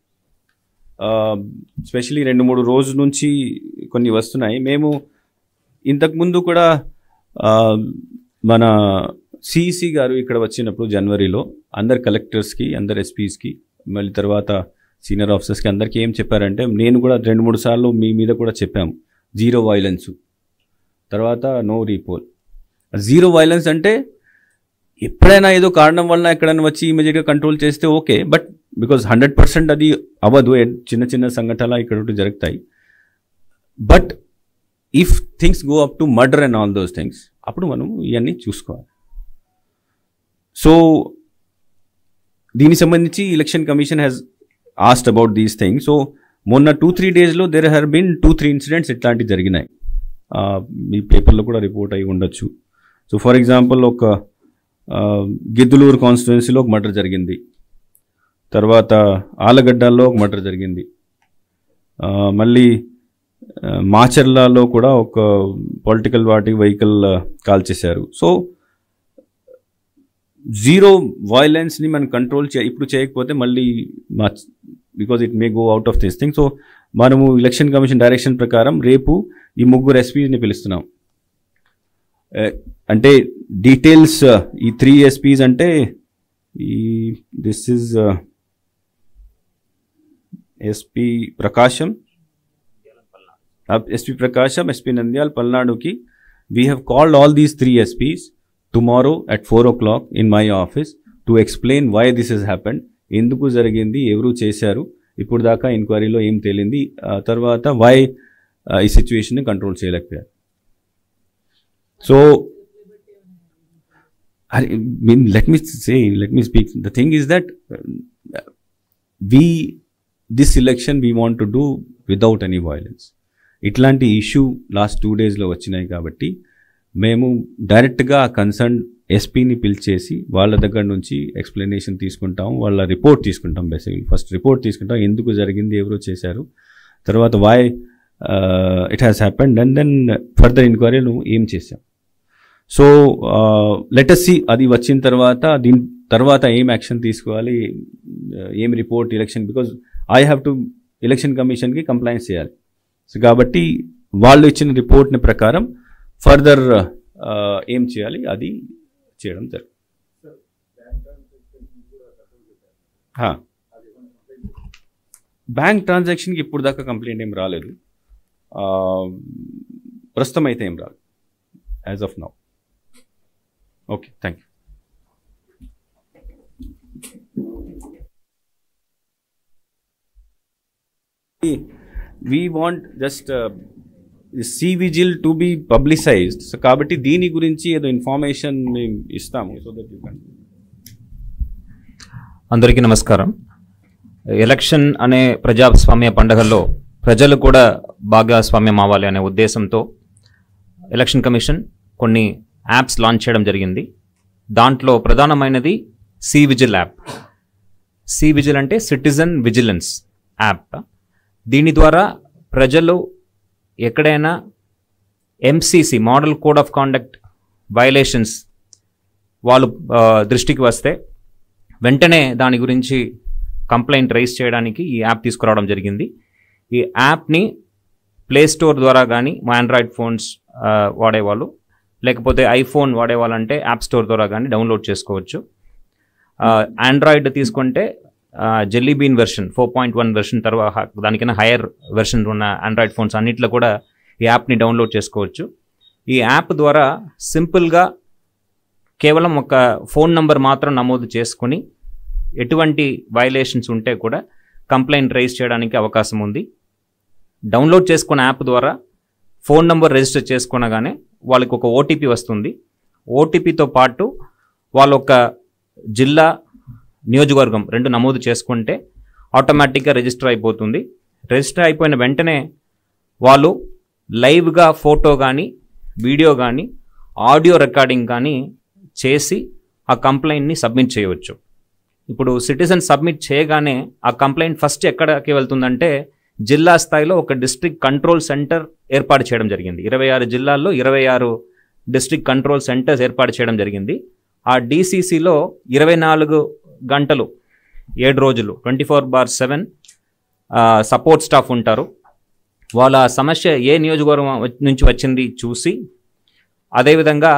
స్పెషలీ 2-3 రోజుల నుంచి కొన్ని వస్తున్నాయి. మేము ఇంతకుముందు కూడా మన సిఈసి గారు ఇక్కడ వచ్చినప్పుడు జనవరిలో అందరు కలెక్టర్స్కి, అందరు ఎస్పీస్కి, మళ్ళీ తర్వాత సీనియర్ ఆఫీసర్స్కి అందరికీ ఏం చెప్పారంటే, నేను కూడా 2-3 సార్లు మీ మీద కూడా చెప్పాము, జీరో వైలెన్స్, తర్వాత నో రీపోల్. జీరో వైలెన్స్ అంటే ఎప్పుడైనా ఏదో కారణం వలన ఎక్కడైనా వచ్చి ఇమీడియట్గా కంట్రోల్ చేస్తే ఓకే, బట్ బికాజ్ 100% అది అవ్వదు, చిన్న చిన్న సంఘటనలు ఇక్కడ జరుగుతాయి. But if things go up to murder and all those things, అప్పుడు మనం ఇవన్నీ చూసుకోవాలి. సో దీనికి సంబంధించి election commission has asked about these things. So మొన్న 2-3 డేస్లో దేర్ హ్యావ్ బీన్ 2-3 ఇన్సిడెంట్స్ ఇట్లాంటివి జరిగినాయి. మీ పేపర్లో కూడా రిపోర్ట్ అయి ఉండొచ్చు. సో ఫర్ ఎగ్జాంపుల్, ఒక గిద్దలూరు కాన్స్టిట్యున్సీలో ఒక మర్డర్ జరిగింది, తర్వాత ఆలగడ్డలో ఒక మర్డర్ జరిగింది, మళ్ళీ మాచర్లలో కూడా ఒక పొలిటికల్ పార్టీ వెహికల్ కాల్ చేశారు. సో జీరో వైలెన్స్ని మనం కంట్రోల్ ఇప్పుడు చేయకపోతే మళ్ళీ because it may go out of this thing. So మనము ఎలక్షన్ కమిషన్ డైరెక్షన్ ప్రకారం రేపు ఈ 3 ఎస్పీస్ని పిలుస్తున్నాం. అంటే డీటెయిల్స్, ఈ 3 ఎస్పీస్ అంటే this is SP Prakasam, SP Prakasham, SP Nandyal, Palnaduki. We have called all these 3 SPs tomorrow at 4 o'clock in my office to explain why this has happened. ఎందుకు జరిగింది, ఎవరు చేశారు, ఇప్పుడు దాకా ఎంక్వైరీలో ఏం తేలింది, తర్వాత వై ఈ సిచ్యువేషన్ని కంట్రోల్ చేయలేకపోయారు. So let me speak. The thing is that this election we want to do without any violence. ఇట్లాంటి ఇష్యూ లాస్ట్ 2 daysలో వచ్చినాయి కాబట్టి మేము డైరెక్ట్గా కన్సర్న్ ఎస్పీని పిలిచేసి వాళ్ళ దగ్గర నుంచి ఎక్స్ప్లెనేషన్ తీసుకుంటాం, వాళ్ళ రిపోర్ట్ తీసుకుంటాం. బేసిక్లీ ఫస్ట్ రిపోర్ట్ తీసుకుంటాం, ఎందుకు జరిగింది, ఎవరు చేశారు, తర్వాత why it has happened, and then further ఎంక్వైరీలు ఏం చేసాం. సో లెట్ అస్ సీ అది వచ్చిన తర్వాత దీని తర్వాత ఏం యాక్షన్ తీసుకోవాలి, ఏం report election, because I have to election కమిషన్కి కంప్లైంట్స్ చేయాలి. సో కాబట్టి వాళ్ళు ఇచ్చిన రిపోర్ట్ని ప్రకారం ఫర్దర్ ఏం చేయాలి అది చేయడం జరుగుతుంది. బ్యాంక్ ట్రాన్సాక్షన్కి ఇప్పుడు దాకా కంప్లైంట్ ఏం రాలేదు, ప్రస్తుతం అయితే ఏం రాలేదు as of now. Okay, thank you. We want just C-Vigil to be publicized. So, కాబట్టి దీని గురించి ఏదో ఇన్ఫర్మేషన్ మేము ఇస్తాము. So that you can. అందరికీ నమస్కారం. ఎలక్షన్ అనే ప్రజాస్వామ్య పండుగల్లో ప్రజలు కూడా భాగస్వామ్యం అవ్వాలి అనే ఉద్దేశంతో ఎలక్షన్ కమిషన్ కొన్ని యాప్స్ లాంచ్ చేయడం జరిగింది. దాంట్లో ప్రధానమైనది C-Vigil యాప్. C-Vigil అంటే సిటిజన్ విజిలెన్స్ యాప్. దీని ద్వారా ప్రజలు ఎక్కడైనా MCC model code of conduct violations వాళ్ళు దృష్టికి వస్తే వెంటనే దాని గురించి కంప్లైంట్ రైజ్ చేయడానికి ఈ యాప్ తీసుకురావడం జరిగింది. ఈ యాప్ని ప్లే స్టోర్ ద్వారా కానీ మా ఆండ్రాయిడ్ ఫోన్స్ వాడేవాళ్ళు, లేకపోతే ఐఫోన్ వాడేవాళ్ళంటే యాప్ స్టోర్ ద్వారా కానీ డౌన్లోడ్ చేసుకోవచ్చు. ఆండ్రాయిడ్ తీసుకుంటే జెల్లీ బీన్ వెర్షన్ 4.1 వెర్షన్ తర్వాత దానికైనా హైయర్ వెర్షన్ ఉన్న ఆండ్రాయిడ్ ఫోన్స్ అన్నిట్లో కూడా ఈ యాప్ని డౌన్లోడ్ చేసుకోవచ్చు. ఈ యాప్ ద్వారా సింపుల్గా కేవలం ఒక ఫోన్ నంబర్ మాత్రం నమోదు చేసుకుని ఎటువంటి వైలేషన్స్ ఉంటే కూడా కంప్లైంట్ రైజ్ చేయడానికి అవకాశం ఉంది. డౌన్లోడ్ చేసుకున్న యాప్ ద్వారా ఫోన్ నంబర్ రిజిస్టర్ చేసుకునగానే వాళ్ళకి ఒక ఓటీపీ వస్తుంది. ఓటీపీతో పాటు వాళ్ళ ఒక జిల్లా, నియోజకవర్గం 2 నమోదు చేసుకుంటే ఆటోమేటిక్గా రిజిస్టర్ అయిపోతుంది. రిజిస్టర్ అయిపోయిన వెంటనే వాళ్ళు లైవ్గా ఫోటో కానీ, వీడియో కానీ, ఆడియో రికార్డింగ్ కానీ చేసి ఆ కంప్లైంట్ని సబ్మిట్ చేయవచ్చు. ఇప్పుడు సిటిజన్ సబ్మిట్ చేయగానే ఆ కంప్లైంట్ ఫస్ట్ ఎక్కడికి వెళ్తుందంటే జిల్లా స్థాయిలో ఒక డిస్ట్రిక్ట్ కంట్రోల్ సెంటర్ ఏర్పాటు చేయడం జరిగింది. 26 జిల్లాల్లో 26 డిస్ట్రిక్ట్ కంట్రోల్ సెంటర్స్ ఏర్పాటు చేయడం జరిగింది. ఆ DCCలో 24 గంటలు 7 రోజులు 24/7 సపోర్ట్ స్టాఫ్ ఉంటారు. వాళ్ళ సమస్య ఏ నియోజకవర్గం నుంచి వచ్చింది చూసి, అదేవిధంగా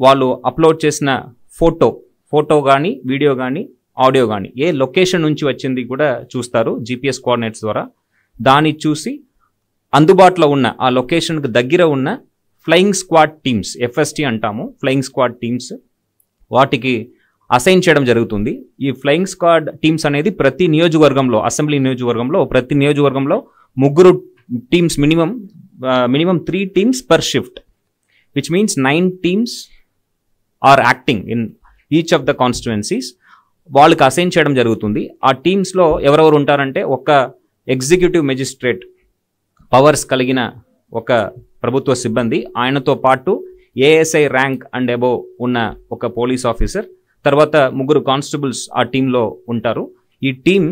వాళ్ళు అప్లోడ్ చేసిన ఫోటో కానీ, వీడియో కానీ, ఆడియో కానీ ఏ లొకేషన్ నుంచి వచ్చింది కూడా చూస్తారు GPS కోఆర్డినేట్స్ ద్వారా. దాన్ని చూసి అందుబాటులో ఉన్న ఆ లొకేషన్కి దగ్గర ఉన్న ఫ్లయింగ్ స్క్వాడ్ టీమ్స్, FST అంటాము, ఫ్లయింగ్ స్క్వాడ్ టీమ్స్, వాటికి అసైన్ చేయడం జరుగుతుంది. ఈ ఫ్లయింగ్ స్క్వాడ్ టీమ్స్ అనేది ప్రతి నియోజకవర్గంలో, అసెంబ్లీ నియోజకవర్గంలో ప్రతి నియోజకవర్గంలో 3 teams, minimum 3 teams per shift, which means 9 teams are acting in each of the constituencies. వాళ్ళకి అసైన్ చేయడం జరుగుతుంది. ఆ టీమ్స్లో ఎవరెవరు ఉంటారంటే ఒక ఎగ్జిక్యూటివ్ మెజిస్ట్రేట్ పవర్స్ కలిగిన ఒక ప్రభుత్వ సిబ్బంది, ఆయనతో పాటు ASI ర్యాంక్ అండ్ అబోవ్ ఉన్న ఒక పోలీస్ ఆఫీసర్, తర్వాత 3 కానిస్టేబుల్స్ ఆ టీంలో ఉంటారు. ఈ టీం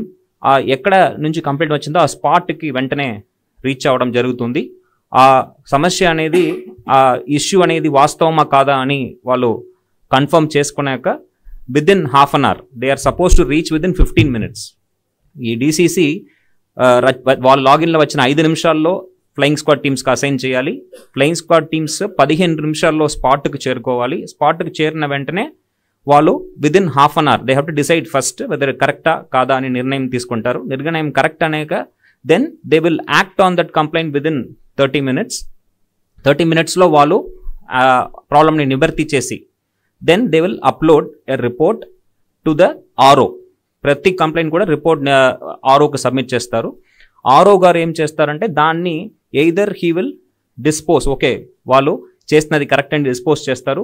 ఎక్కడ నుంచి కంప్లైంట్ వచ్చిందో ఆ స్పాట్కి వెంటనే రీచ్ అవ్వడం జరుగుతుంది. ఆ సమస్య అనేది, ఆ ఇష్యూ అనేది వాస్తవమా కాదా అని వాళ్ళు కన్ఫర్మ్ చేసుకున్నాక within half an hour they are suppose to reach within 15 minutes. ఈ DCC వాళ్ళ లాగిన్లో వచ్చిన 5 నిమిషాల్లో ఫ్లయింగ్ స్క్వాడ్ టీమ్స్కి అసైన్ చేయాలి. ఫ్లయింగ్ స్క్వాడ్ టీమ్స్ 15 నిమిషాల్లో స్పాట్కి చేరుకోవాలి. స్పాట్కి చేరిన వెంటనే వాళ్ళు within half an hour they have to decide first whether కరెక్టా కాదా అని నిర్ణయం తీసుకుంటారు. నిర్ణయం కరెక్ట్ అనేక then they will act on that complaint within 30 minutes. 30 minutesలో వాళ్ళు ప్రాబ్లమ్ని నివర్తి చేసి then they will upload a report to the RO. ప్రతి కంప్లైంట్ కూడా రిపోర్ట్ ఆర్ఓకి సబ్మిట్ చేస్తారు. ఆర్ఓ గారు ఏం చేస్తారంటే దాన్ని either he will dispose, okay వాళ్ళు చేసినది కరెక్ట్ అని డిస్పోజ్ చేస్తారు,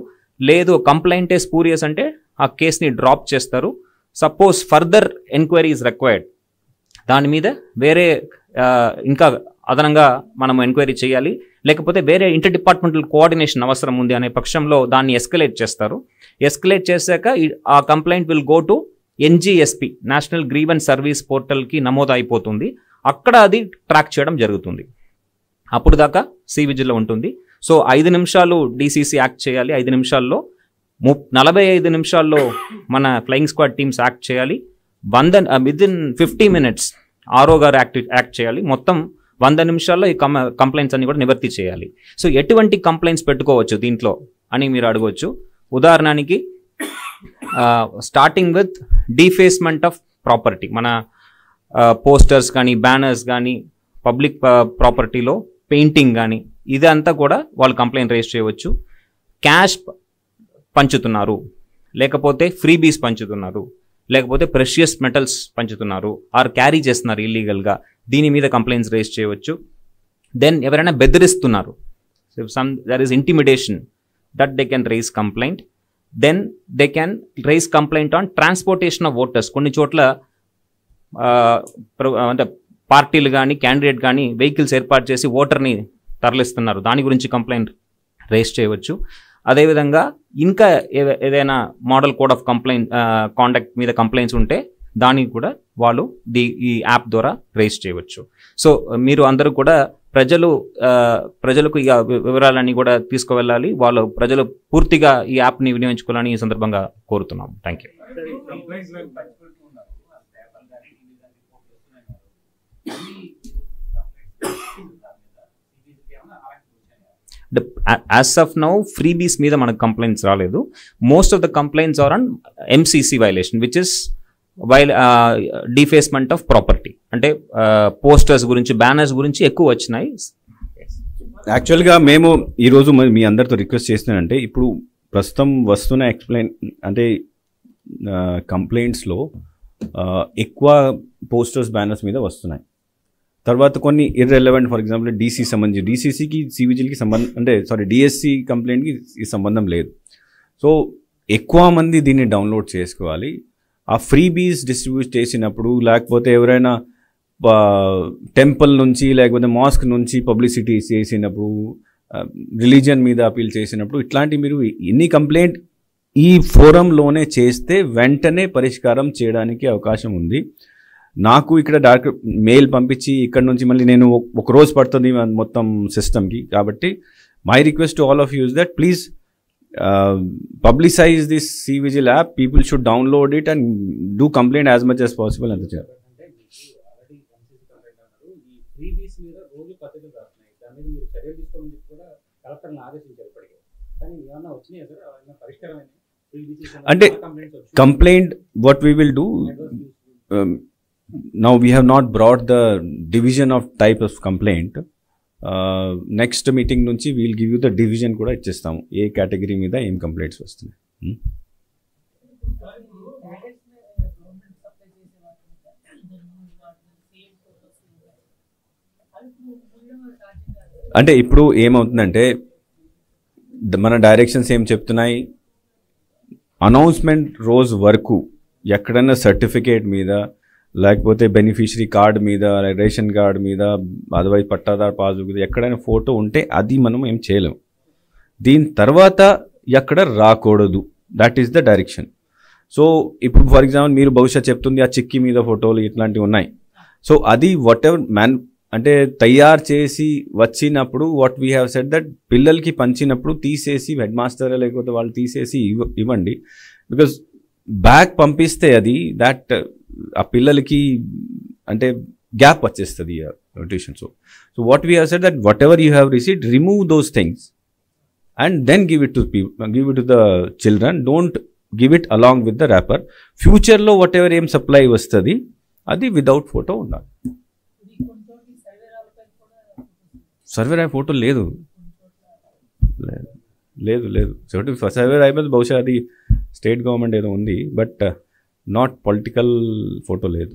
లేదు కంప్లైంటే స్పూరియస్ అంటే ఆ కేసుని డ్రాప్ చేస్తారు. Suppose further enquiry is required, దాని మీద వేరే ఇంకా అదనంగా మనం ఎంక్వైరీ చేయాలి, లేకపోతే వేరే ఇంటర్ డిపార్ట్మెంటల్ కోఆర్డినేషన్ అవసరం ఉంది అనే పక్షంలో దాన్ని ఎస్కలేట్ చేస్తారు. ఎస్కలేట్ చేశాక ఆ complaint will go to NGSP, national grievance service పోర్టల్కి నమోదు అయిపోతుంది. అక్కడ అది ట్రాక్ చేయడం జరుగుతుంది. అప్పుడు దాకా సివిజిల్లో ఉంటుంది. సో 5 నిమిషాలు డిసిసి యాక్ట్ చేయాలి, 5 నిమిషాల్లో 45 నిమిషాల్లో మన ఫ్లయింగ్ స్క్వాడ్ టీమ్స్ యాక్ట్ చేయాలి. విదిన్ 50 minutes ఆర్ఓ గారు యాక్ట్ చేయాలి. మొత్తం 100 నిమిషాల్లో ఈ కంప్లైంట్స్ అన్ని కూడా నివర్తి చేయాలి. సో ఎటువంటి కంప్లైంట్స్ పెట్టుకోవచ్చు దీంట్లో అని మీరు అడగవచ్చు. ఉదాహరణకి స్టార్టింగ్ విత్ డీఫేస్మెంట్ ఆఫ్ ప్రాపర్టీ, మన పోస్టర్స్ కానీ బ్యానర్స్ కానీ పబ్లిక్ ప్రాపర్టీలో పెయింటింగ్ కానీ ఇదంతా కూడా వాళ్ళు కంప్లైంట్ రేజ్ చేయవచ్చు. క్యాష్ పంచుతున్నారు, లేకపోతే ఫ్రీబీస్ పంచుతున్నారు, లేకపోతే ప్రెషియస్ మెటల్స్ పంచుతున్నారు, ఆర్ క్యారీ చేస్తున్నారు ఇల్లీగల్గా, దీని మీద కంప్లైంట్స్ రేజ్ చేయవచ్చు. దెన్ ఎవరైనా బెదిరిస్తున్నారు, there is intimidation, that they can raise complaint. Then they can raise complaint on transportation of voters. కొన్ని చోట్ల అంటే పార్టీలు కానీ క్యాండిడేట్ కానీ వెహికల్స్ ఏర్పాటు చేసి ఓటర్ని తరలిస్తున్నారు, దాని గురించి కంప్లైంట్ రేజ్ చేయవచ్చు. అదేవిధంగా ఇంకా ఏదైనా మోడల్ కోడ్ ఆఫ్ కాండక్ట్ మీద కంప్లైంట్స్ ఉంటే దానికి కూడా వాళ్ళు ఈ యాప్ ద్వారా రేజ్ చేయవచ్చు. సో మీరు అందరూ కూడా ప్రజలకు ఈ వివరాలన్నీ కూడా తీసుకువెళ్ళాలి. ప్రజలు పూర్తిగా ఈ యాప్ని వినియోగించుకోవాలని ఈ సందర్భంగా కోరుతున్నాం. Thank you. As of now freebies మీద మనకు కంప్లైంట్స్ రాలేదు. Most of the complaints are on MCC violation, which is defacement of property. అంటే పోస్టర్స్ గురించి, బ్యానర్స్ గురించి ఎక్కువ వచ్చినాయి. యాక్చువల్గా మేము ఈరోజు మీ అందరితో రిక్వెస్ట్ చేస్తున్నానంటే, ఇప్పుడు ప్రస్తుతం వస్తున్న అంటే కంప్లైంట్స్లో ఎక్కువ పోస్టర్స్ బ్యానర్స్ మీద వస్తున్నాయి. తర్వాత కొన్ని ఇర్రెలవెంట్, ఫర్ ఎగ్జాంపుల్ డీసీ సంబంధించి, డీసీసీకి సివిజిల్కి సంబంధం, అంటే డిఎస్సి కంప్లైంట్కి ఈ సంబంధం లేదు. సో ఎక్కువ మంది దీన్ని డౌన్లోడ్ చేసుకోవాలి. ఆ ఫ్రీబీస్ డిస్ట్రిబ్యూట్ చేసినప్పుడు, లేకపోతే ఎవరైనా టెంపుల్ నుంచి లేకపోతే మాస్క్ నుంచి పబ్లిసిటీ చేసినప్పుడు, రిలీజియన్ మీద అపీల్ చేసినప్పుడు, ఇట్లాంటి మీరు ఎన్ని కంప్లైంట్ ఈ ఫోరంలోనే చేస్తే వెంటనే పరిష్కారం చేయడానికి అవకాశం ఉంది. నాకు ఇక్కడ డైరెక్ట్ మెయిల్ పంపించి ఇక్కడ నుంచి మళ్ళీ నేను ఒక రోజు పడుతుంది మొత్తం సిస్టమ్కి. కాబట్టి my request to all of you is that please publicize this CVGIL app. People should download it and do complaint as much as possible. And అంటే complaint, what we will do, now we have not brought the division of type of complaint. Next meeting నుంచి we'll give you the division కూడా ఇచ్చేస్తాము, ఏ category మీద ఏం complaints వస్తున్నాయి. అంటే ఇప్పుడు ఏమవుతుందంటే మన డైరెక్షన్స్ ఏం చెప్తున్నాయి, అనౌన్స్మెంట్ రోజు వరకు ఎక్కడైనా సర్టిఫికేట్ మీద, లేకపోతే బెనిఫిషరీ కార్డ్ మీద, రేషన్ కార్డ్ మీద, అదర్వైజ్ పట్టాదారు పాస్బుక్ మీద ఎక్కడైనా ఫోటో ఉంటే అది మనం ఏం చేయలేం. దీని తర్వాత ఎక్కడ రాకూడదు, that is the direction. So ఇప్పుడు ఫర్ ఎగ్జాంపుల్ మీరు బహుశా చెప్తుంది ఆ చిక్కి మీద ఫోటోలు ఇట్లాంటివి ఉన్నాయి. సో అది వాట్ ఎవర్ అంటే తయారు చేసి వచ్చినప్పుడు what we have said that పిల్లలకి పంచినప్పుడు తీసేసి హెడ్ మాస్టర్ లేకపోతే వాళ్ళు తీసేసి ఇవ్వండి. బికాజ్ బ్యాక్ పంపిస్తే అది దట్ ఆ పిల్లలకి అంటే గ్యాప్ వచ్చేస్తుంది tuition. So what we have said that whatever you have received, remove those things and then give it to the children. Don't give it along with the wrapper. ఫ్యూచర్లో whatever ఏం supply వస్తుంది అది without photo ఉండాలి. Survey రాయ్ photo లేదు లేదు లేదు survey Roy మీద బహుశా అది స్టేట్ గవర్నమెంట్ ఏదో ఉంది, బట్ నాట్ పొలిటికల్ ఫోటో లేదు.